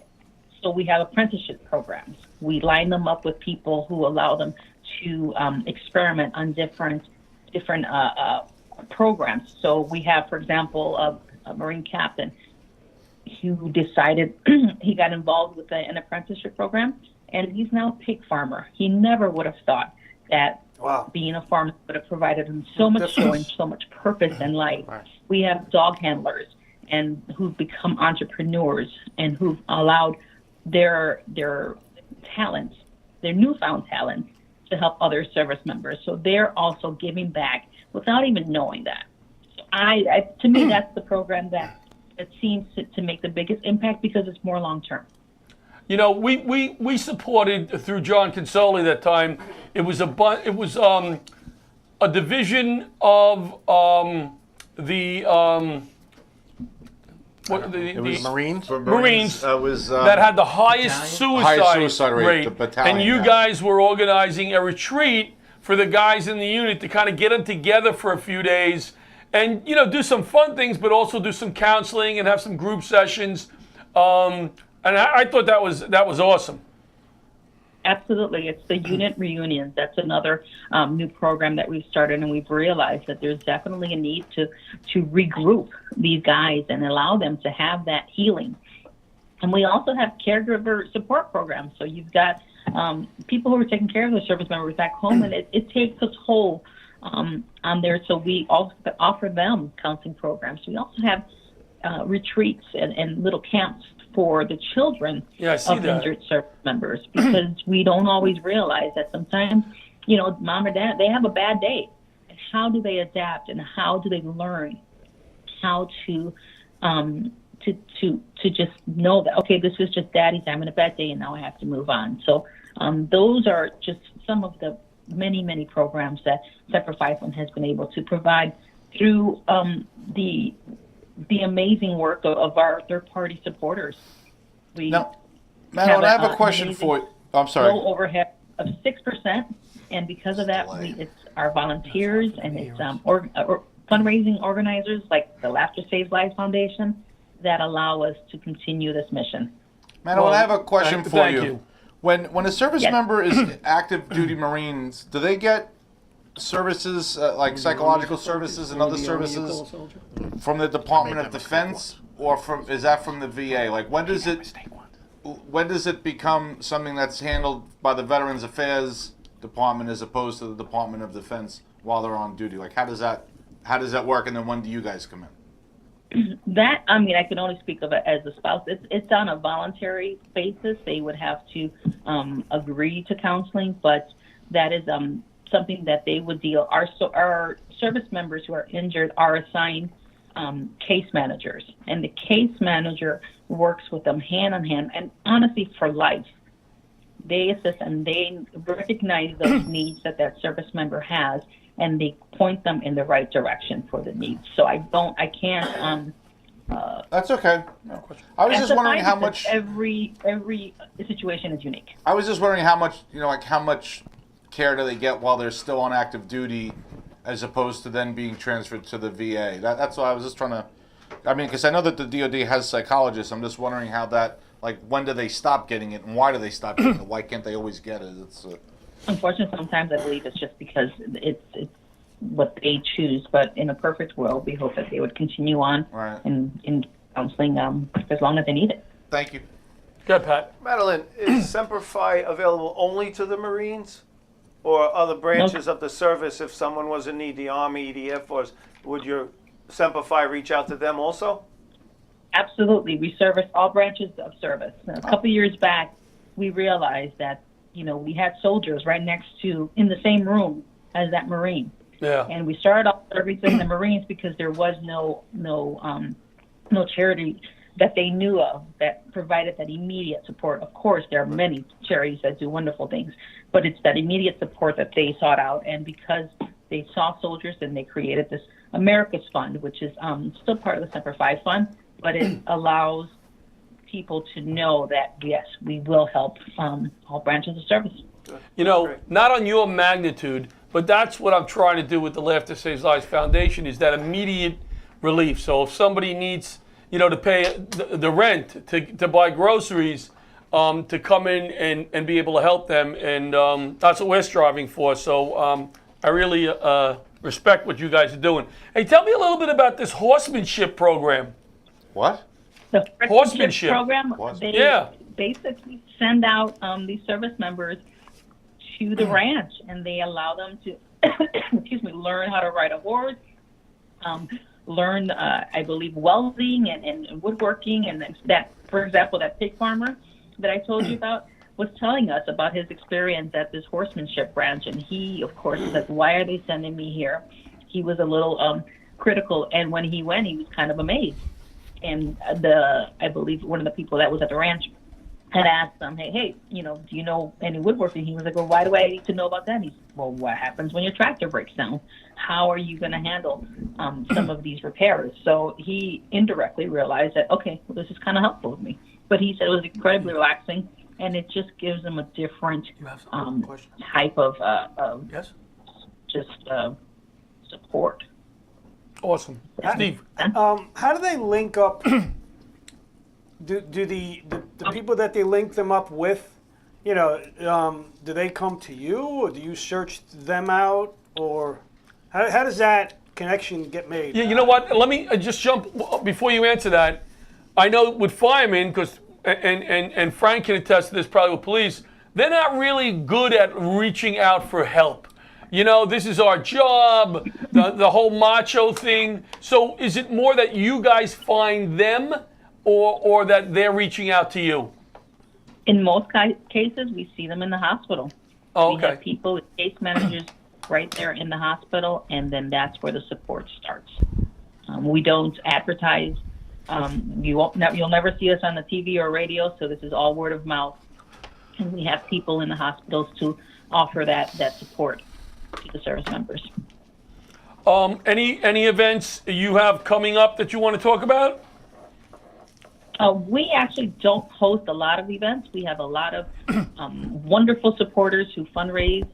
J: So we have apprenticeship programs. We line them up with people who allow them to experiment on different programs. So we have, for example, a Marine captain who decided he got involved with an apprenticeship program, and he's now a pig farmer. He never would have thought that being a farmer would have provided him so much joy and so much purpose in life. Right. We have dog handlers and who've become entrepreneurs and who've allowed their talents, their newfound talents, to help other service members. So they're also giving back without even knowing that. So to me, that's the program that seems to make the biggest impact because it's more long term.
B: We supported through John Consoli that time. It was a division of the
C: Marines.
B: Marines
E: was
B: that had the highest suicide rate.
E: The battalion,
B: and you guys were organizing a retreat for the guys in the unit to kind of get them together for a few days and do some fun things, but also do some counseling and have some group sessions. And I thought that was awesome.
J: Absolutely. It's the unit reunions. That's another new program that we've started, and we've realized that there's definitely a need to regroup these guys and allow them to have that healing. And we also have caregiver support programs. So you've got people who are taking care of the service members back home, and it takes a toll on there. So we also offer them counseling programs. We also have retreats and little camps for the children of injured service members, because we don't always realize that sometimes, mom or dad, they have a bad day. And how do they adapt, and how do they learn how to just know that, okay, this was just daddy's having a bad day and now I have to move on. So those are just some of the many, many programs that Semper Fi Fund has been able to provide through the amazing work of our third-party supporters.
E: Madeline, I have a question for you. I'm sorry.
J: Low overhead of 6%, and because of that, it's our volunteers and it's fundraising organizers like the Laughter Saves Lives Foundation that allow us to continue this mission.
E: Madeline, I have a question for
B: thank
E: you.
B: you.
E: When a service
J: Yes.
E: member is active duty Marines, do they get services like psychological services and other services from the Department of Defense, or is that from the VA? Like when does it become something that's handled by the Veterans Affairs Department as opposed to the Department of Defense while they're on duty? Like how does that work, and then when do you guys come in?
J: That, I mean, I can only speak of it as a spouse. It's on a voluntary basis. They would have to agree to counseling, but that is something that they would deal. Our service members who are injured are assigned case managers, and the case manager works with them hand in hand, and honestly, for life. They assist and they recognize those needs that service member has, and they point them in the right direction for the needs. So I can't.
E: That's okay. No question. I was just wondering how much.
J: Every situation is unique.
E: I was just wondering how much, how much care do they get while they're still on active duty, as opposed to then being transferred to the VA. That's why I was just trying to. I mean, because I know that the DoD has psychologists. I'm just wondering how that. Like, when do they stop getting it, and why do they stop getting it? Why can't they always get it?
J: Unfortunately, sometimes I believe it's just because it's what they choose. But in a perfect world, we hope that they would continue on in counseling as long as they need it.
E: Thank you.
B: Good, Pat.
G: Madeline, is Semper Fi available only to the Marines or other branches of the service? If someone was in need, the Army, the Air Force, would your Semper Fi reach out to them also?
J: Absolutely. We service all branches of service. A couple years back, we realized that, we had soldiers right next to, in the same room as that Marine.
B: Yeah.
J: And we started off servicing the Marines because there was no charity that they knew of that provided that immediate support. Of course, there are many charities that do wonderful things, but it's that immediate support that they sought out. And because they saw soldiers, then they created this America's Fund, which is still part of the Semper Fi Fund, but it allows people to know that, yes, we will help all branches of service.
B: Not on your magnitude, but that's what I'm trying to do with the Laughter Saves Lives Foundation, is that immediate relief. So if somebody needs, to pay the rent, to buy groceries, to come in and be able to help them, and that's what we're striving for. So I really respect what you guys are doing. Hey, tell me a little bit about this horsemanship program.
E: What?
J: The
B: Horsemanship
J: program, they basically send out these service members to the ranch, and they allow them to, learn how to ride a horse, learn, I believe, welding and woodworking, and that, for example, that pig farmer that I told you about was telling us about his experience at this horsemanship ranch, and he, of course, says, "Why are they sending me here?" He was a little critical, and when he went, he was kind of amazed. And I believe one of the people that was at the ranch had asked him, hey, do you know any woodworking? He was like, well, why do I need to know about that? And he's, well, what happens when your tractor breaks down? How are you going to handle some of these repairs? So he indirectly realized that, okay, well, this is kind of helpful with me. But he said it was incredibly relaxing, and it just gives him a different type of support.
B: Awesome. Steve.
D: How do they link up? Do the people that they link them up with, do they come to you, or do you search them out, or how does that connection get made?
B: Yeah, you know what? Let me just jump before you answer that. I know with firemen, because and Frank can attest to this, probably with police, they're not really good at reaching out for help. This is our job, the whole macho thing. So is it more that you guys find them, or that they're reaching out to you?
J: In most cases, we see them in the hospital.
B: Oh, okay.
J: We have people with case managers right there in the hospital, and then that's where the support starts. We don't advertise. You'll never see us on the TV or radio, so this is all word of mouth. And we have people in the hospitals to offer that support to the service members.
B: Any events you have coming up that you want to talk about?
J: We actually don't host a lot of events. We have a lot of wonderful supporters who fundraise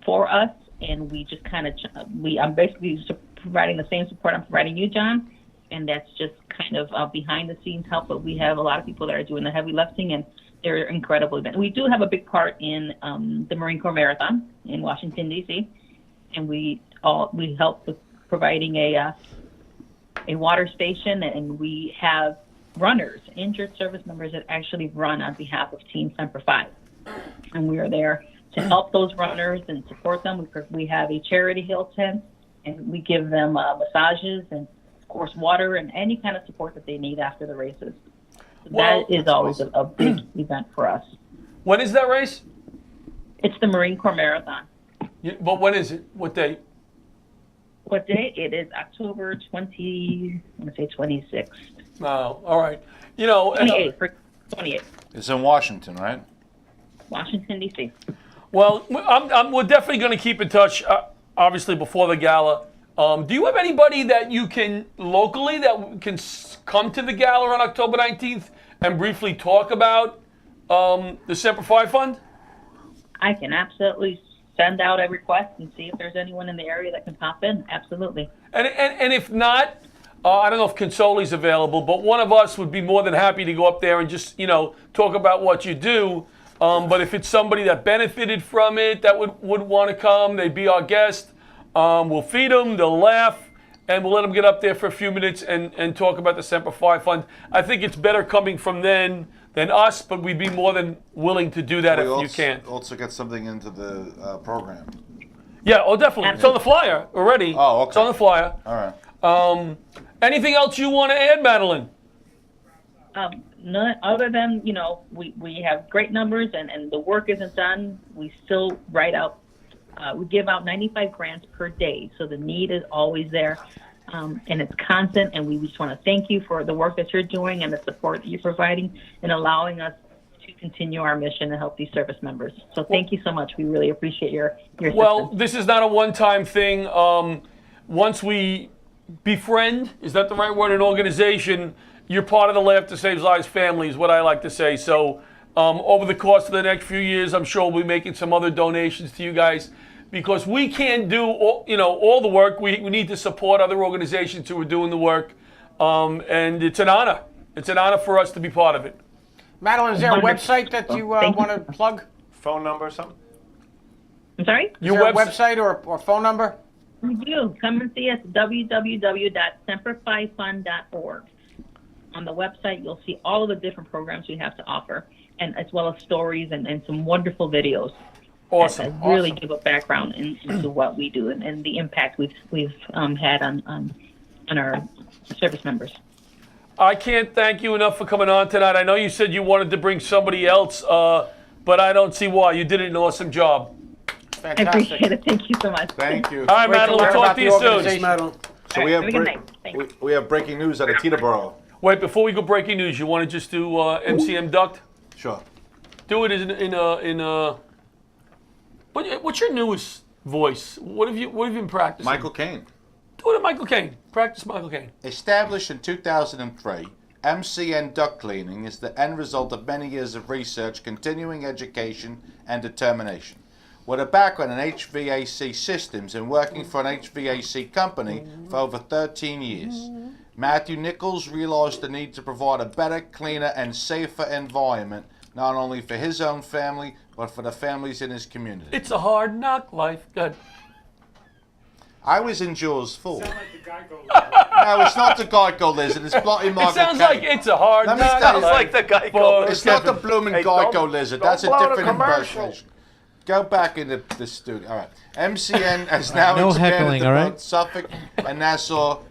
J: for us, and we just kind of I'm basically providing the same support I'm providing you, John, and that's just kind of behind the scenes help. But we have a lot of people that are doing the heavy lifting, and they're incredible events. We do have a big part in the Marine Corps Marathon in Washington D.C., and we help with providing a water station, and we have runners, injured service members that actually run on behalf of Team Semper Fi, and we are there to help those runners and support them. We have a charity hill tent, and we give them massages and, of course, water and any kind of support that they need after the races. So that is always a big event for us.
B: When is that race?
J: It's the Marine Corps Marathon.
B: But when is it? What day?
J: What day? It is October 26th.
B: Oh, all right. You know,
J: 28th.
E: It's in Washington, right?
J: Washington, D.C.
B: Well, we're definitely going to keep in touch, obviously, before the gala. Do you have anybody that you can, locally, that can come to the gala on October 19th and briefly talk about the Semper Fi Fund?
J: I can absolutely send out a request and see if there's anyone in the area that can pop in. Absolutely.
B: And if not, I don't know if Consoli's available, but one of us would be more than happy to go up there and just, talk about what you do. But if it's somebody that benefited from it, that would want to come, they'd be our guest. We'll feed them, they'll laugh, and we'll let them get up there for a few minutes and talk about the Semper Fi Fund. I think it's better coming from them than us, but we'd be more than willing to do that if you can.
E: Also get something into the program.
B: Yeah, definitely. It's on the flyer already.
E: Oh, okay.
B: It's on the flyer.
E: All right.
B: Anything else you want to add, Madeline?
J: None other than, we have great numbers and the work isn't done. We still write out, we give out 95 grants per day. So the need is always there. And it's constant. And we just want to thank you for the work that you're doing and the support that you're providing and allowing us to continue our mission to help these service members. So thank you so much. We really appreciate your assistance.
B: Well, this is not a one-time thing. Once we befriend, is that the right word, an organization, you're part of the Laughter Saves Lives family is what I like to say. So over the course of the next few years, I'm sure we'll be making some other donations to you guys because we can't do all the work. We need to support other organizations who are doing the work. And it's an honor. It's an honor for us to be part of it.
C: Madeline, is there a website that you want to plug?
G: Phone number or something?
J: I'm sorry?
C: Is there a website or phone number?
J: We do. Come and see us at www.semperfifund.org. On the website, you'll see all of the different programs we have to offer, and as well as stories and some wonderful videos.
B: Awesome.
J: That really give a background into what we do and the impact we've had on our service members.
B: I can't thank you enough for coming on tonight. I know you said you wanted to bring somebody else, but I don't see why. You did an awesome job.
C: Fantastic.
J: I appreciate it. Thank you so much.
E: Thank you.
B: All right, Madeline, we'll talk to you soon.
E: So we have breaking news out of Teterboro.
B: Wait, before we go breaking news, you want to just do MCM Duct?
E: Sure.
B: Do it in a. What's your newest voice? What have you been practicing?
E: Michael Caine.
B: Do it at Michael Caine. Practice Michael Caine.
E: Established in 2003, MCN duct cleaning is the end result of many years of research, continuing education, and determination. With a background in HVAC systems and working for an HVAC company for over 13 years, Matthew Nichols realized the need to provide a better, cleaner, and safer environment, not only for his own family, but for the families in his community.
B: It's a hard knock life. Good.
E: I was in Jaws 4. No, it's not the Geico lizard. It's Bloody Margaret.
B: It sounds like it's a hard knock life.
G: Sounds like the Geico lizard.
E: It's not the blooming Geico lizard. That's a
G: blow the
E: different
G: commercial.
E: impersonation. Go back in the studio. All right. MCN has now
F: No
E: expanded
F: heckling,
E: to
F: all
E: both
F: right?
E: Suffolk and Nassau.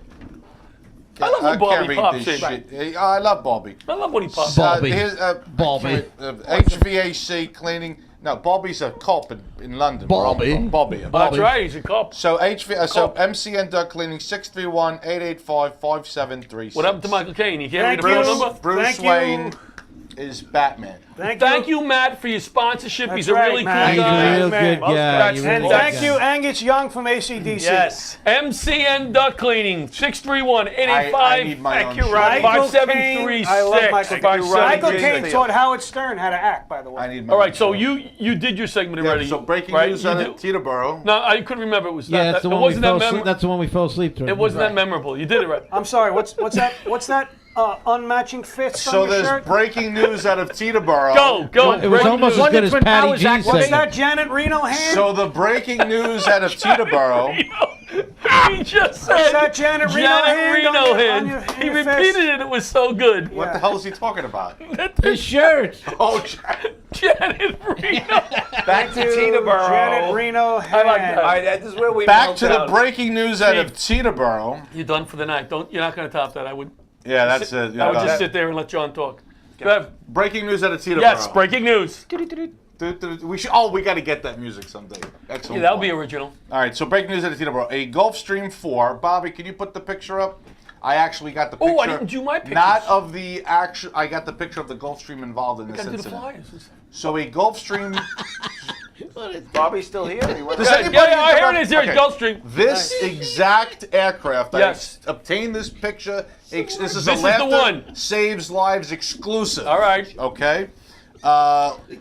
B: I love when Bobby
E: carried
B: pops
E: this
B: in.
E: shit. I love Bobby.
B: I love when he pops
F: Bobby.
E: Here's,
F: Bobby.
E: HVAC cleaning. No, Bobby's a cop in London.
F: Bobby.
E: Bobby.
B: That's right, he's a cop.
E: So MCN duct cleaning 631-885-5736.
B: What happened to Michael Caine? You can't read the phone number?
E: Bruce Wayne. is Batman.
B: Thank you, Matt, for your sponsorship.
D: That's
B: He's a
D: right,
B: really cool
D: Matt.
B: guy.
F: He's a real good guy.
B: That's-
F: He's a really
D: Thank
F: good
D: you,
F: guy.
D: Angus Young from ACDC.
G: Yes.
B: MCN Duck Cleaning, 631-885.
E: I need my own shit.
D: Michael Caine. I love Michael Caine. Michael Caine
G: Caine.
D: taught Howard Stern how to act, by the way.
E: I need my
B: All
E: own
B: right, so
E: shit.
B: you did your segment
E: Yeah,
B: already.
E: so breaking
B: right?
E: news
B: You
E: out
B: did-
E: of Teterboro.
B: No, I couldn't remember. It was
F: Yeah,
B: not,
F: that's the
B: it
F: one we
B: wasn't
F: fell
B: that
F: asleep. That's the one we fell asleep through.
B: It wasn't that memorable. You did it right.
D: I'm sorry. What's that? What's that? Unmatching fits
E: So
D: on your
E: there's
D: shirt?
E: breaking news out of Teterboro.
B: Go.
F: It was almost as good as Patty G's
D: What's
F: segment.
D: that, Janet Reno hand?
E: So the breaking news out of Teterboro.
B: He just said
D: What's that, Janet Reno hand
B: Reno
D: on your-
B: hand.
D: on your-
B: He
D: in your
B: repeated
D: fist?
B: it. It was so good.
E: What the hell is he talking about?
F: His shirt.
E: Oh,
B: Janet Reno.
G: Back to Teterboro.
D: Janet Reno hand.
B: I like that.
G: All right, this is where we
E: back
G: melt
E: to the
G: down.
E: breaking news out of Teterboro.
B: You're done for the night. You're not going to top that. I would.
E: Yeah, that's it.
B: I would just sit there and let John talk. Go ahead.
E: Breaking news out of Teterboro.
B: Yes, breaking news.
E: We should. Oh, we got to get that music someday. Excellent.
B: Yeah, that'll be original.
E: All right, so breaking news out of Teterboro. A Gulfstream 4. Bobby, can you put the picture up? I actually got the picture.
B: Oh, I didn't do my pictures.
E: Not of the actual. I got the picture of the Gulfstream involved in
B: We
E: this
B: got to do the
E: incident.
B: flyers.
E: So a Gulfstream.
G: Bobby's still here. He went
E: Does
G: back.
E: anybody
B: Yeah, here it
E: interrupt-
B: is. Here,
E: Okay.
B: Gulfstream.
E: This exact aircraft,
B: Yes.
E: I obtained this picture. This is
B: This
E: a
B: is the
E: Laughter
B: one.
E: Saves Lives exclusive.
B: All right.
E: Okay.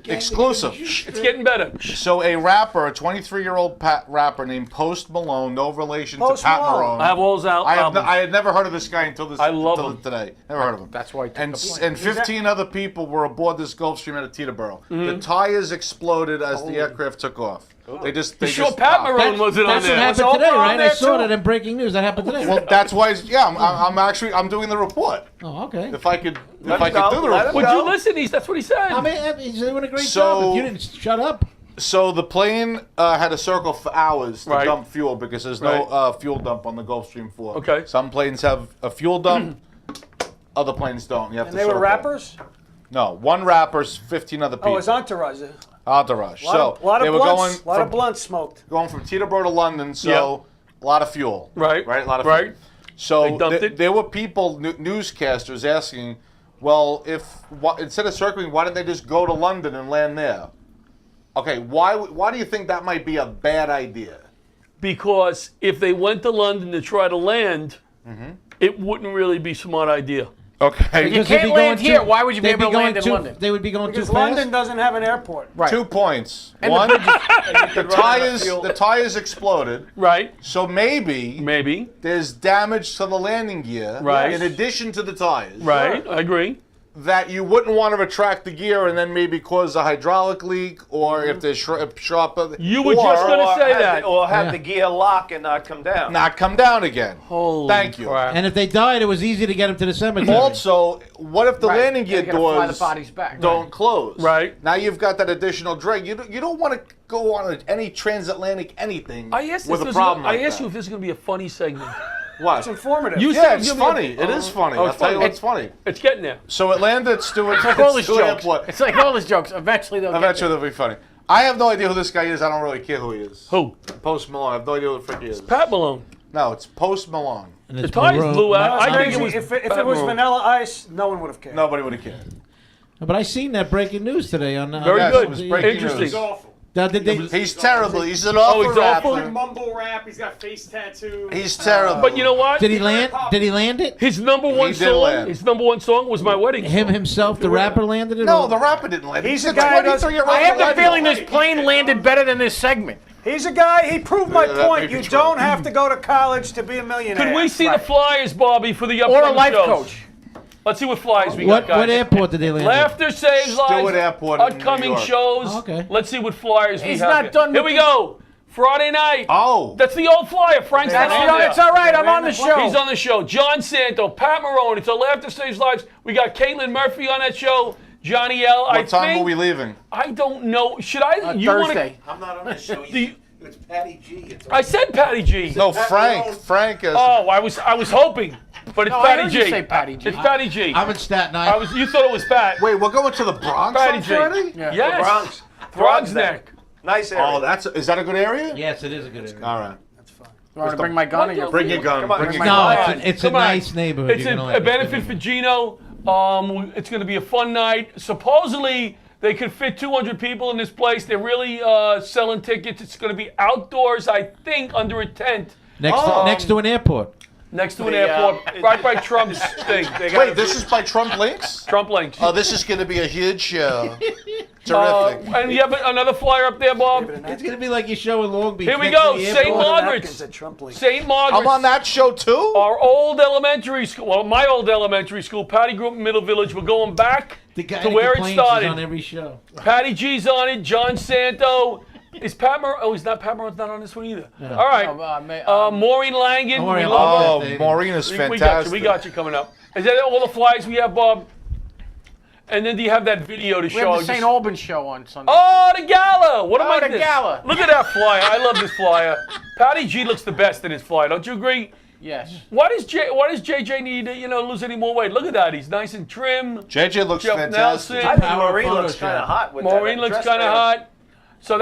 E: Exclusive.
B: It's getting better.
E: So a rapper, a 23-year-old rapper named Post Malone, no relation
D: Post
E: to Pat
D: Malone.
E: Marone.
B: I have all his albums.
E: I had never heard of this guy until
B: I love
E: until
B: him.
E: today. Never heard of him.
C: That's why I took
E: And
C: the plane.
E: and 15 other people were aboard this Gulfstream out of Teterboro. The tires exploded as the aircraft took off. They just
B: You
E: they
B: sure
E: just
B: Pat
E: popped.
B: Marone wasn't on
F: That's what
B: there?
F: happened
D: Was
F: today,
D: Oprah on
F: right? I
D: there,
F: saw
D: too?
F: that in breaking news. That happened today.
E: Well, that's why. Yeah, I'm actually doing the report.
F: Oh, okay.
E: If I could do the
G: Let him
E: report.
B: Would you listen? That's what he said.
F: I mean, he's doing a great
E: So-
F: job. If you didn't shut up.
E: So the plane had to circle for hours to
B: Right.
E: dump fuel because there's no fuel dump on the Gulfstream 4.
B: Okay.
E: Some planes have a fuel dump, other planes don't. You have
D: And
E: to
D: they were
E: circle.
D: rappers?
E: No, one rapper's 15 other people.
D: Oh, it's Entourage.
E: Entourage. So
D: lot
E: they
D: of
E: were
D: blunts.
E: going
D: Lot of
E: from,
D: blunts smoked.
E: going from Teterboro to London, so a lot of fuel.
B: Right.
E: Right. A lot of
B: Right.
E: fuel. So
B: They dumped it?
E: there were people, newscasters, asking, well, instead of circling, why didn't they just go to London and land there? Okay, why do you think that might be a bad idea?
B: Because if they went to London to try to land,
E: Mm-hmm.
B: it wouldn't really be a smart idea.
E: Okay.
C: You can't land here. Why would you be able to land in London?
F: They would be going
D: Because
F: too fast.
D: London doesn't have an airport.
C: Right.
E: 2 points.
C: And
E: One,
C: the
E: the tires exploded.
B: Right.
E: So maybe there's damage to the landing gear.
B: Right.
E: In addition to the tires.
B: Right. I agree.
E: That you wouldn't want to retract the gear and then maybe cause a hydraulic leak, or if there's sharp.
B: You were just going to say that.
G: Or have the gear lock and not come down.
E: Not come down again.
B: Holy
E: Thank you.
B: crap.
F: And if they died, it was easy to get them to the cemetery.
E: Also, what if the
C: Right.
E: landing
C: They're
E: gear
C: gonna fly
E: doors
C: the bodies back.
E: don't close?
B: Right.
E: Now you've got that additional drag. You don't want to go on any transatlantic anything
B: I asked,
E: with
B: this
E: a
B: was
E: problem
B: I
E: like
B: asked
E: that.
B: you if this is going to be a funny segment.
E: What?
D: It's informative.
B: You
E: Yeah,
B: said
E: it's
B: you'll be
E: funny.
B: a-
E: It is funny.
B: Oh,
E: I'll
B: it's
E: tell you
B: funny.
E: what's funny.
B: It's getting there.
E: So it landed at Stewart.
C: It's like all his
E: Stewart
C: jokes.
E: Airport.
C: It's like all his jokes. Eventually they'll
E: Eventually
C: get
E: they'll be funny. I have no idea who this guy is. I don't really care who he is.
B: Who?
E: Post Malone. I have no idea who the frick he is.
B: Pat Malone.
E: No, it's Post Malone.
F: And
B: The
F: it's
B: tires
F: Maroon.
B: blew out. I think
D: Crazy.
B: it was.
D: If it
B: Pat
D: was
B: Malone.
D: Vanilla Ice, no one would have cared.
E: Nobody would have cared.
F: But I seen that breaking news today on.
B: Very
E: Yes,
B: good.
E: it was breaking
B: Interesting.
E: news.
O: awful.
F: Now, did they,
E: He's terrible. He's an awful
B: he's awful?
E: rapper.
O: Mumble rap. He's got face tattoos.
E: He's terrible.
B: But you know what?
F: did he land? Did he land it?
B: His number one
E: He did land.
B: song was My Wedding
F: Him
B: Song.
F: himself, the rapper, landed it.
E: No,
F: or-
E: the rapper didn't land.
D: He's
E: a
D: the guy who does-
E: 23-year-old
C: I have the
E: millennial.
C: feeling this plane landed better than this segment.
D: He's a guy, he proved my
E: Yeah, that may
D: point.
E: be
D: You
E: true.
D: don't have to go to college to be a millionaire.
B: Could we see
D: Right.
B: the flyers, Bobby, for the
C: Or
B: upcoming
C: a life
B: shows?
C: coach.
B: Let's see what flyers we
F: What
B: got, guys.
F: what airport did they land? at?
B: Laughter Saves Lives.
E: Stewart Airport in New
B: Upcoming
E: York.
B: shows.
F: Oh, okay.
B: Let's see what flyers we
C: He's
B: have.
C: not
B: here.
C: done
B: Here
C: with
B: we go. Friday night.
E: Oh.
B: That's the old flyer. Frank's not on there.
C: It's all right. I'm on the show.
B: He's on the show. John Santo, Pat Marone. It's a Laughter Saves Lives. We got Caitlin Murphy on that show. Johnny L.
E: What time are we leaving?
B: I don't know. Should I? you wanna-
C: Thursday.
L: I'm not on this show.
B: The-
L: It's Patty G. It's
B: I said Patty G.
E: No, Frank. Frank is.
B: Oh, I was hoping, but it's
C: No, I
B: Patty
C: heard
B: G.
C: you say Patty G.
B: It's Patty G.
F: I'm in Staten Island.
B: You thought it was Pat.
E: Wait, we're going to the Bronx
B: Patty
E: on
B: G.
E: Friday?
C: Yeah.
B: Yes.
G: Bronx.
B: Throgs Neck.
G: Nice area.
E: Oh, is that a good area?
F: Yes, it is a good area.
E: All right.
C: You want to bring my gun or your
E: Bring your gun.
G: Come on,
E: Bring your
G: come
F: No,
E: gun.
F: it's a
B: Come on.
F: nice neighborhood.
B: It's
F: You're gonna
B: a
F: like it.
B: benefit for Gino. It's going to be a fun night. Supposedly, they could fit 200 people in this place. They're really selling tickets. It's going to be outdoors, I think, under a tent.
F: Next to an airport.
B: Next to an airport, right by Trump's thing.
E: Wait, this is by Trump Links?
B: Trump Links.
I: Oh, this is going to be a huge show. Terrific.
B: And you have another flyer up there, Bob?
F: It's going to be like your show in Long Beach.
B: Here we
F: next
B: go,
F: to the
B: St.
F: airport.
B: Margaret's. St. Margaret's.
E: I'm on that show too?
B: Our old elementary school, well, my old elementary school, Patty grew up in Middle Village. We're going back
F: The guy
B: to
F: that
B: where it
F: complains
B: started.
F: is on every show.
B: Patty G's on it, John Santo. Is Pat Mar- Oh, he's not. Pat Maroon's not on this one either.
F: Yeah.
B: All right. Maureen Langan.
F: Don't worry,
B: we
F: I'll
B: love
F: put
B: her.
F: that
E: Maureen is
B: We
E: fantastic.
B: got you coming up. Is that all the flyers we have, Bob? And then do you have that video to
C: We
B: show?
C: have the St. Albans show on Sunday.
B: Oh, the gala! What am I?
C: the gala.
B: Look at that flyer. I love this flyer. Patty G looks the best in his flyer. Don't you agree?
C: Yes.
B: Why does JJ need to, lose any more weight? Look at that. He's nice and trim.
E: JJ looks
B: Jeff
E: fantastic.
B: Nelson.
G: I think Maureen looks kind of hot with
B: Maureen
G: that
B: looks
G: dress
B: kind of
G: there.
B: hot. So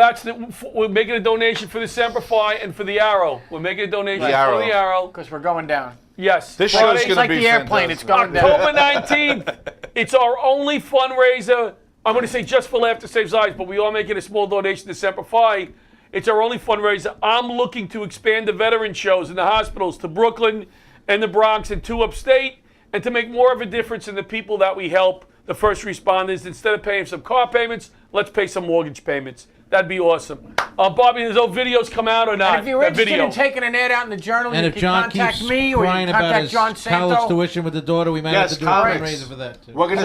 B: we're making a donation for the Semper Fi and for the Arrow. We're making a donation
E: The Arrow.
B: for the Arrow.
C: Because we're going down.
B: Yes.
E: This
B: Friday,
E: show's
C: It's
E: going to
C: like
E: be
C: the airplane. It's
E: fantastic.
C: going down.
B: October 19th. It's our only fundraiser. I'm going to say just for Laughter Saves Lives, but we are making a small donation to Semper Fi. It's our only fundraiser. I'm looking to expand the veteran shows in the hospitals to Brooklyn and the Bronx and 2 upstate, and to make more of a difference in the people that we help, the first responders. Instead of paying some car payments, let's pay some mortgage payments. That'd be awesome. Bobby, does those videos come out or not?
C: And if you're
B: That
C: interested
B: video.
C: in taking an ad out in the Journal,
F: And
C: you
F: if
C: can
F: John
C: contact
F: keeps
C: me or you
F: crying
C: can
F: about
C: contact
F: his
C: John
F: college
C: Santo.
F: tuition with the daughter, we might
E: Yes,
F: have to do a
E: comics.
F: fundraiser for that too.
E: We're going to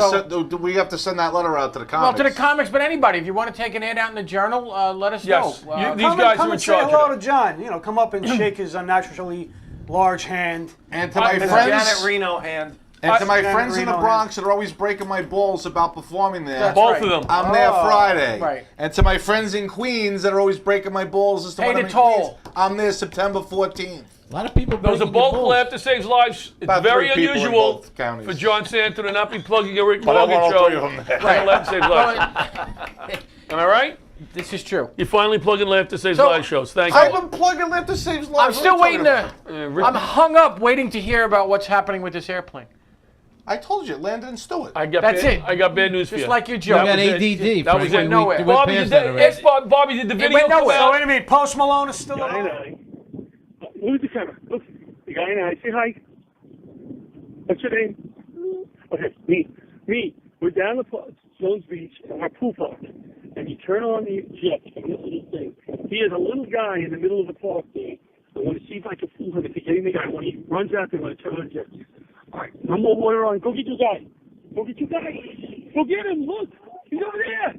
C: So-
E: we have to send that letter out to the
C: Well,
E: comics.
C: to the comics, but anybody, if you want to take an ad out in the Journal, let us
B: Yes.
C: know.
B: You- these
D: Come
B: guys
D: and, come
B: are in
D: and say
B: charge of
D: hello
B: it.
D: to John. Come up and shake his unnaturally large hand.
E: And to my
G: His
E: friends,
G: Janet Reno hand.
E: and to my
D: Janet
E: friends in the
D: Reno
E: Bronx that are always breaking my balls about performing there.
B: Both of them.
E: I'm there Friday.
C: right.
E: And to my friends in Queens that are always breaking my balls as to
C: Pay
E: when
C: the
E: I'm in
C: toll.
E: Queens, I'm there September 14th.
F: A lot of people.
B: Those are
F: breaking your
B: both
F: balls.
B: Laughter Saves Lives. It's
E: About
B: very
E: 3 people in
B: unusual
E: both counties.
B: for John Santo to not be plugging a Rick
E: But I
B: Morgan
E: want
B: show.
E: all 3 of them there.
B: Right. Laughter Saves Lives. Am I right?
C: This is true.
B: You finally plugging Laughter Saves
C: So,
B: Lives shows. Thank
E: I've
B: you.
E: been plugging Laughter Saves
C: I'm
E: Lives.
C: still
E: What are you
C: waiting
E: talking
C: to. I'm hung up waiting to hear about what's happening with this airplane.
E: I told you, it landed in Stewart.
C: That's it.
B: I got bad news for
C: Just
B: you.
C: like your
F: You
C: joke.
F: got
B: was it.
F: ADD.
B: That was
F: Frank.
B: it.
C: Nowhere.
F: We
B: Bobby,
F: passed
B: did
F: that
B: the,
F: already.
B: Bobby, did the
C: It
B: video
C: went
B: come
C: nowhere.
D: So
B: out?
D: wait a minute, Post Malone is still
O: Guy and
D: alive?
O: I. Move the camera. Look, the guy and I. Say hi. What's your name? Okay, me. We're down at Jones Beach at our pool park, and you turn on the jet, and this is the thing. He is a little guy in the middle of the park there. I want to see if I can fool him into getting the guy. When he runs out there, I'm going to turn on the jet. All right, no more water on. Go get your guy. Go get your guy. Go get him. Look, he's over there.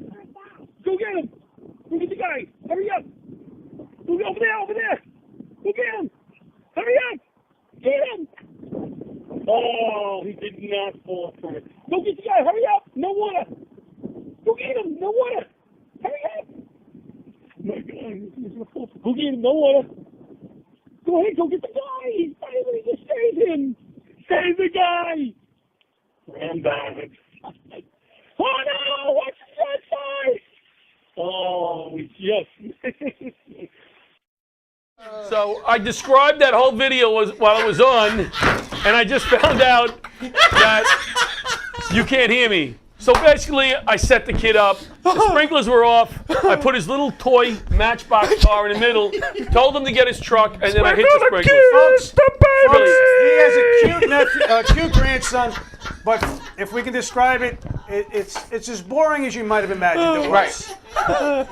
O: Go get him. Go get the guy. Hurry up. Go over there. Go get him. Hurry up. Get him. Oh, he did not fall for it. Go get the guy. Hurry up. No water. Go get him. No water. Hurry up. My God, he's going to fall. Go get him. No water. Go ahead. Go get the guy. He's finally just save him. Save the guy. Ram back. Oh, no. Watch the side. Oh, yes.
B: So I described that whole video while it was on, and I just found out that you can't hear me. So basically, I set the kid up. The sprinklers were off. I put his little toy Matchbox car in the middle, told him to get his truck, and then I hit the sprinklers.
D: Folks, he has a cute nephew, cute grandson, but if we can describe it, it's as boring as you might have imagined it was.
E: Right.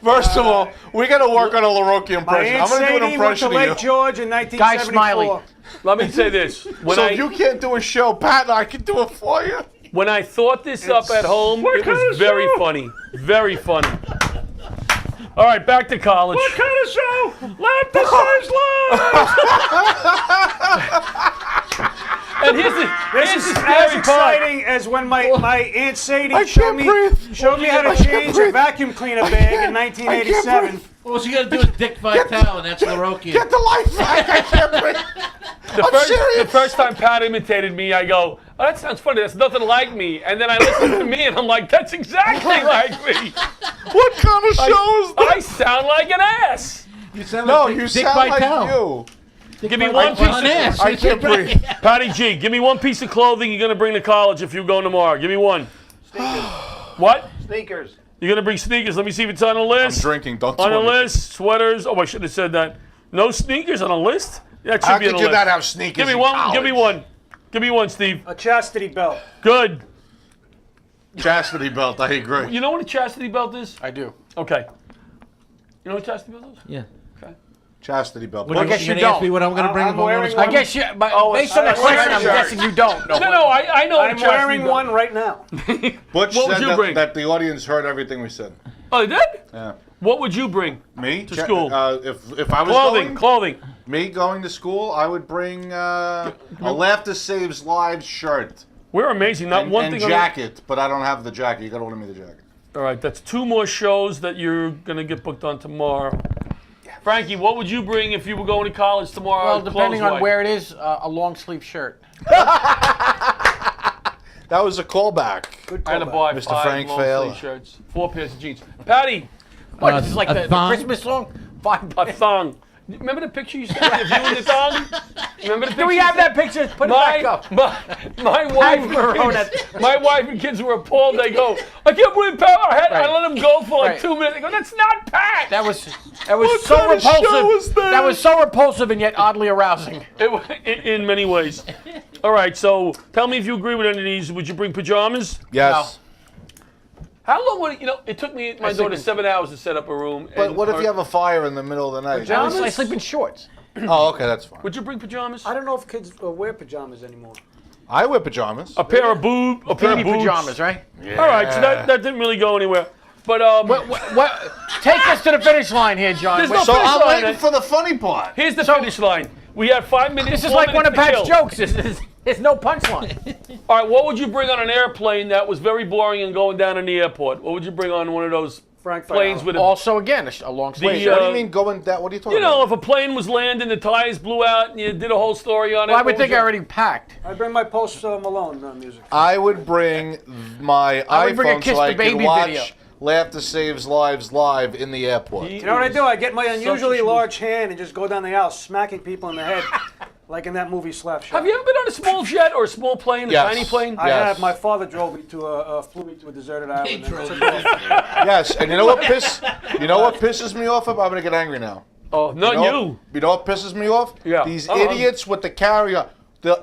E: First of all, we got to work on a LaRocchi
D: My
E: impression.
D: Aunt
E: I'm going to do an
D: Sadie went to
E: impression of
D: Lake
E: you.
D: George in
C: Guy Smiley.
D: 1974.
B: Let me say this.
E: So if you can't do a show, Pat and I can do it for you.
B: When I thought this up at home, it was very funny. Very funny. All right, back to college.
O: What kind of show? Laughter Saves Lives.
B: And here's
D: This is
B: the
D: as
B: scary part.
D: exciting as when my Aunt Sadie
E: I
D: showed
E: can't
D: me how to change a vacuum cleaner bag in 1987.
F: All you got to do is Dick Vitale, and that's LaRocchi.
E: Get the life back. I can't breathe.
B: The first time Pat imitated me, I go, oh, that sounds funny. That's nothing like me. And then I listen to me, and I'm like, that's exactly like me.
E: What kind of show is that?
B: I sound like an ass.
F: You sound
E: No,
F: like
E: you
F: Dick
E: sound
F: Vitale.
E: like you.
B: Give me one piece of
E: I can't breathe.
B: Patty G, give me one piece of clothing you're going to bring to college if you're going tomorrow. Give me one. What?
G: Sneakers.
B: You're going to bring sneakers. Let me see if it's on the list.
E: I'm drinking. Don't
B: On the
E: tell me.
B: list. Sweaters. Oh, I should have said that. No sneakers on the list? That should
E: How
B: be on
E: could
B: the
E: you
B: list.
E: not have sneakers
B: Give me
E: in
B: one.
E: college?
B: Give me one. Give me one, Steve.
D: A chastity belt.
B: Good.
E: Chastity belt. I agree.
B: You know what a chastity belt is?
C: I do.
B: Okay. You know what a chastity belt is?
F: Yeah.
B: Okay.
E: Chastity belt.
F: What,
C: I guess
F: you
C: you
F: gonna ask
C: don't.
F: me what I'm going to bring
D: I'm
F: home on
D: wearing
F: this
C: I
F: one?
C: guess you, but
G: Oh,
C: based on the
G: it's
C: question, I'm
G: shirt.
C: guessing you don't.
B: No, I know.
D: I'm
B: what a chastity
D: wearing
B: belt-
D: one right now.
E: Butch
B: What would
E: said
B: you
E: that,
B: bring?
E: that the audience heard everything we said.
B: Oh, they did?
E: Yeah.
B: What would you bring?
E: Me?
B: To school.
E: If I was
B: Clothing.
E: going,
B: Clothing.
E: me going to school, I would bring a Laughter Saves Lives shirt.
B: We're amazing. Not
E: and,
B: one
E: and
B: thing.
E: jacket, but I don't have the jacket. You got to order me the jacket.
B: All right, that's 2 more shows that you're going to get booked on tomorrow. Frankie, what would you bring if you were going to college tomorrow?
C: Well, depending on
B: clothes-wise?
C: where it is, a long sleeve shirt.
E: That was a callback.
B: I had to buy
E: Mr.
B: 5
E: Frank
B: long
E: Fail.
B: sleeve shirts, 4 pairs of jeans. Patty,
C: What, this is like
F: a
C: the
F: thong?
C: Christmas song?
B: a thong. Remember the picture you sent me of you in the thong? Remember the picture?
C: Do we
B: you
C: have
B: sent-
C: that picture? Put it back up.
B: My wife, and kids, my wife and kids were appalled. They go, I can't believe Pat. I let them go for like
C: Right.
B: 2 minutes. They go, that's not Pat.
C: That was
B: What
C: so
B: kind of show
C: repulsive.
B: is that?
C: That was so repulsive and yet oddly arousing.
B: In many ways. All right, so tell me if you agree with any of these. Would you bring pajamas?
E: Yes.
B: How long would it, it took me, my daughter, 7 hours to set up a room.
E: But
B: and
E: what if
B: her-
E: you have a fire in the middle of the night?
B: Pajamas?
C: I sleep in shorts.
E: Oh, okay, that's fine.
B: Would you bring pajamas?
D: I don't know if kids wear pajamas anymore.
E: I wear pajamas.
B: A pair of a pair of
C: Baby
B: boots.
C: pajamas, right?
B: All right, so that didn't really go anywhere. But
C: What? Take us to the finish line here, John.
B: There's no
E: So
B: finish
E: I'm
B: line.
E: waiting for the funny part.
B: Here's the finish line. We had 5 minutes.
C: This is
B: 4
C: like one of
B: minutes to
C: Pat's
B: kill.
C: jokes. There's no punchline.
B: All right, what would you bring on an airplane that was very boring and going down in the airport? What would you bring on one of those
D: Frank
B: planes
D: Fayala.
B: with a
C: Also, again, a long sleeve
B: The,
C: shirt.
E: What do you mean going that? What are you talking
B: You know,
E: about?
B: if a plane was landing, the tires blew out, and you did a whole story on it.
C: Well, I
B: what
C: would think
B: you-
C: I already packed.
D: I bring my Post Malone music.
E: I would bring my
C: I would bring a
E: iPhone
C: Kiss
E: so
C: the
E: I could
C: Baby
E: watch
C: video.
E: Laughter Saves Lives live in the airport.
D: You know what I do? I get my unusually
B: schmoes.
D: large hand and just go down the aisle smacking people in the head, like in that movie Slapshot.
B: Have you ever been on a small jet or a small plane, a
E: Yes.
B: tiny plane?
D: I
E: Yes.
D: have. My father drove me to flew me to a deserted island. and
F: drove
D: took
F: you.
D: off.
E: Yes, and you know what pisses me off? I'm gonna get angry now.
B: Oh, not
E: You know,
B: you.
E: You know what pisses me off?
B: Yeah.
E: These
B: Uh-huh.
E: idiots with the carry-on.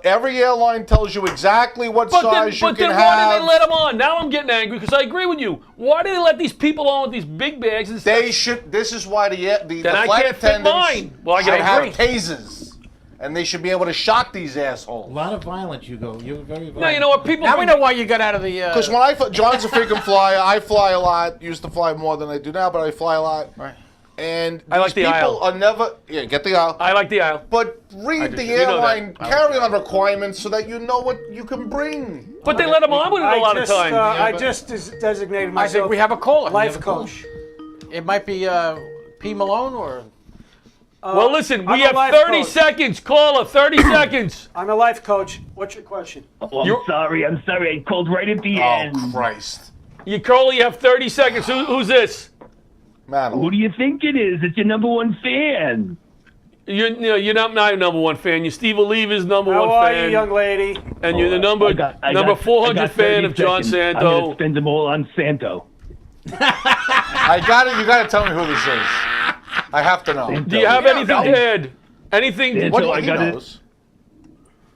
E: Every airline tells you exactly what
B: But then,
E: size you
B: but
E: can
B: then
E: have.
B: why did they let them on? Now I'm getting angry because I agree with you. Why did they let these people on with these big bags and stuff?
E: They should. This is why the
B: Then I
E: flight
B: can't fit
E: attendants
B: mine. Well, I
E: should
B: gotta
E: have
B: agree.
E: tasers, and they should be able to shock these
F: A
E: assholes.
F: lot of violence, you go. You're very violent.
B: No, you know what? People.
C: Now we know why you got out of the.
E: Because when John's a frequent flyer, I fly a lot. Used to fly more than I do now, but I fly a lot.
C: Right.
E: And
B: I like
E: these
B: the
E: people
B: aisle.
E: are never. Yeah, get the aisle.
B: I like the aisle.
E: But read
B: do
E: the
B: too. You know
E: airline
B: that.
E: carry-on requirements so that you know what you can bring.
B: But they let them on with it a lot of time.
D: I just designated myself.
C: I think we have a caller.
D: life coach.
C: It might be P. Malone or.
B: Well, listen, we
D: I'm a
B: have
D: life
B: 30
D: coach.
B: seconds. Caller, 30 seconds.
D: I'm a life coach. What's your question?
O: Oh, I'm sorry. I called right at the end.
E: Oh Christ,
B: Caller, you have 30 seconds. Who's this?
E: man!
O: Who do you think it is? It's your number one fan.
B: You're not my number one fan. You're Steve Oliva's number
D: How
B: one
D: are
B: fan.
D: you, young lady?
B: And you're the number
O: I got
B: 400
O: 30
B: fan of John
O: seconds. I'm
B: Santo.
O: gonna spend them all on Santo.
E: I got it. You got to tell me who this is. I have to know.
B: Do you have anything to add? Anything?
O: Santo,
E: What
O: I
E: he
O: gotta,
E: knows?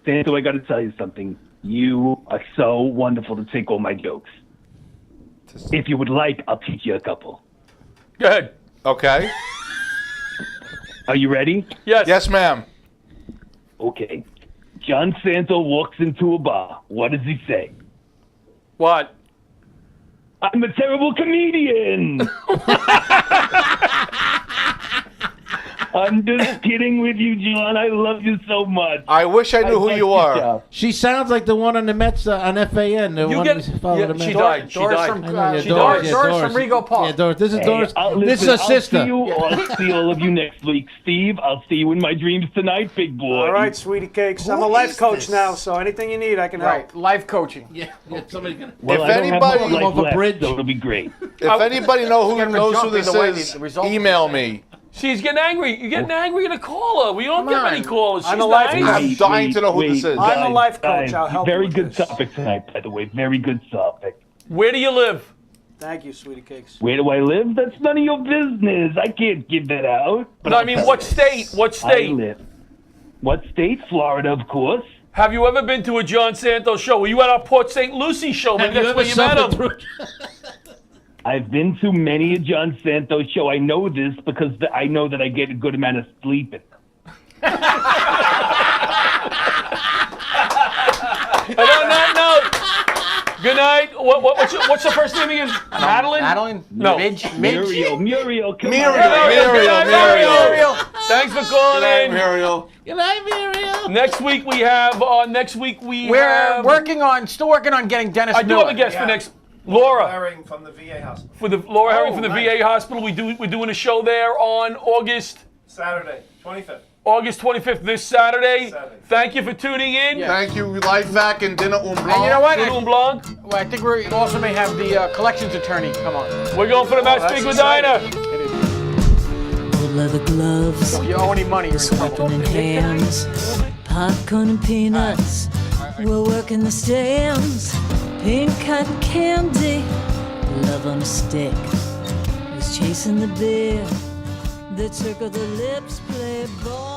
O: Santo, I got to tell you something. You are so wonderful to take all my jokes. If you would like, I'll teach you a couple.
B: Go ahead.
E: Okay.
O: Are you ready?
B: Yes.
E: Yes, ma'am.
O: Okay. John Santo walks into a bar. What does he say?
B: What?
O: I'm a terrible comedian. I'm just kidding with you, John. I love you so much.
E: I wish I knew who
O: like
E: you
O: your
E: are.
O: show.
F: She sounds like the one on the Mets on FAN. The
B: You
F: one
B: get-
F: who's following
B: yeah,
F: the Mets.
B: she died. She
C: Doris
B: died.
C: from,
F: I know, yeah,
C: she
F: Doris,
C: Doris,
F: yeah,
C: Doris
F: Doris.
C: from Rego Park.
F: Yeah, Doris. This is
O: Hey,
F: Doris. This is
O: listen,
F: a sister.
O: I'll see all of you next week. Steve, I'll see you in my dreams tonight, big boy.
D: All right, sweetie cakes. I'm a life coach now, so anything you need, I can help.
C: Right. Life coaching.
F: Yeah, somebody gonna.
O: Well,
E: If
O: I don't
E: anybody-
O: have much
F: Off a
O: life
F: bridge.
O: left, so it'll be great.
E: If anybody knows who
C: Get him to
E: knows
C: jump
E: who this
C: either way,
E: is,
C: the result-
E: email me.
B: See, he's getting angry. You're getting angry at a caller. We don't get many callers.
D: I'm
B: She's
D: a life
B: nice.
E: I'm dying to know who this is.
D: I'm a life coach.
O: Guys,
D: I'll help
O: very
D: you with
O: good
D: this.
O: topic tonight, by the way. Very good topic.
B: Where do you live?
D: Thank you, sweetie cakes.
O: Where do I live? That's none of your business. I can't give that out. But
B: No, I mean, what state? What state?
O: I live. What state? Florida, of course.
B: Have you ever been to a John Santos show? Were you at our Port St. Lucie show? Maybe that's where you met him.
O: I've been to many a John Santos show. I know this because I know that I get a good amount of sleeping.
B: And on that note, good night. What's the first name again? Madeline?
C: Madeline?
B: No.
C: Midge?
O: Muriel, come on.
B: Muriel. Thanks for calling in.
E: Muriel.
F: Good night, Muriel.
B: Next week we have.
C: We're still working on getting Dennis
B: I do
C: Miller.
B: have a guest for next. Laura.
G: Herring from the VA hospital.
B: For the Laura Herring from the
G: nice.
B: VA hospital. We're doing a show there on
G: Saturday, 25th.
B: August 25th, this Saturday. Thank you for tuning in.
E: Thank you, Lifevac and Dinner Blanc.
C: And you know what?
B: Dinner Blanc.
C: Well, I think we also may have the collections attorney come on.
B: We're going for the Matt Big Medina.
A: Old leather gloves.
C: If you owe any money, you're in trouble.
A: Weapon in hands. Popcorn and peanuts. We're working the stands. Pink cotton candy. Love on a stick. Who's chasing the beer? That circle the lips, play ball.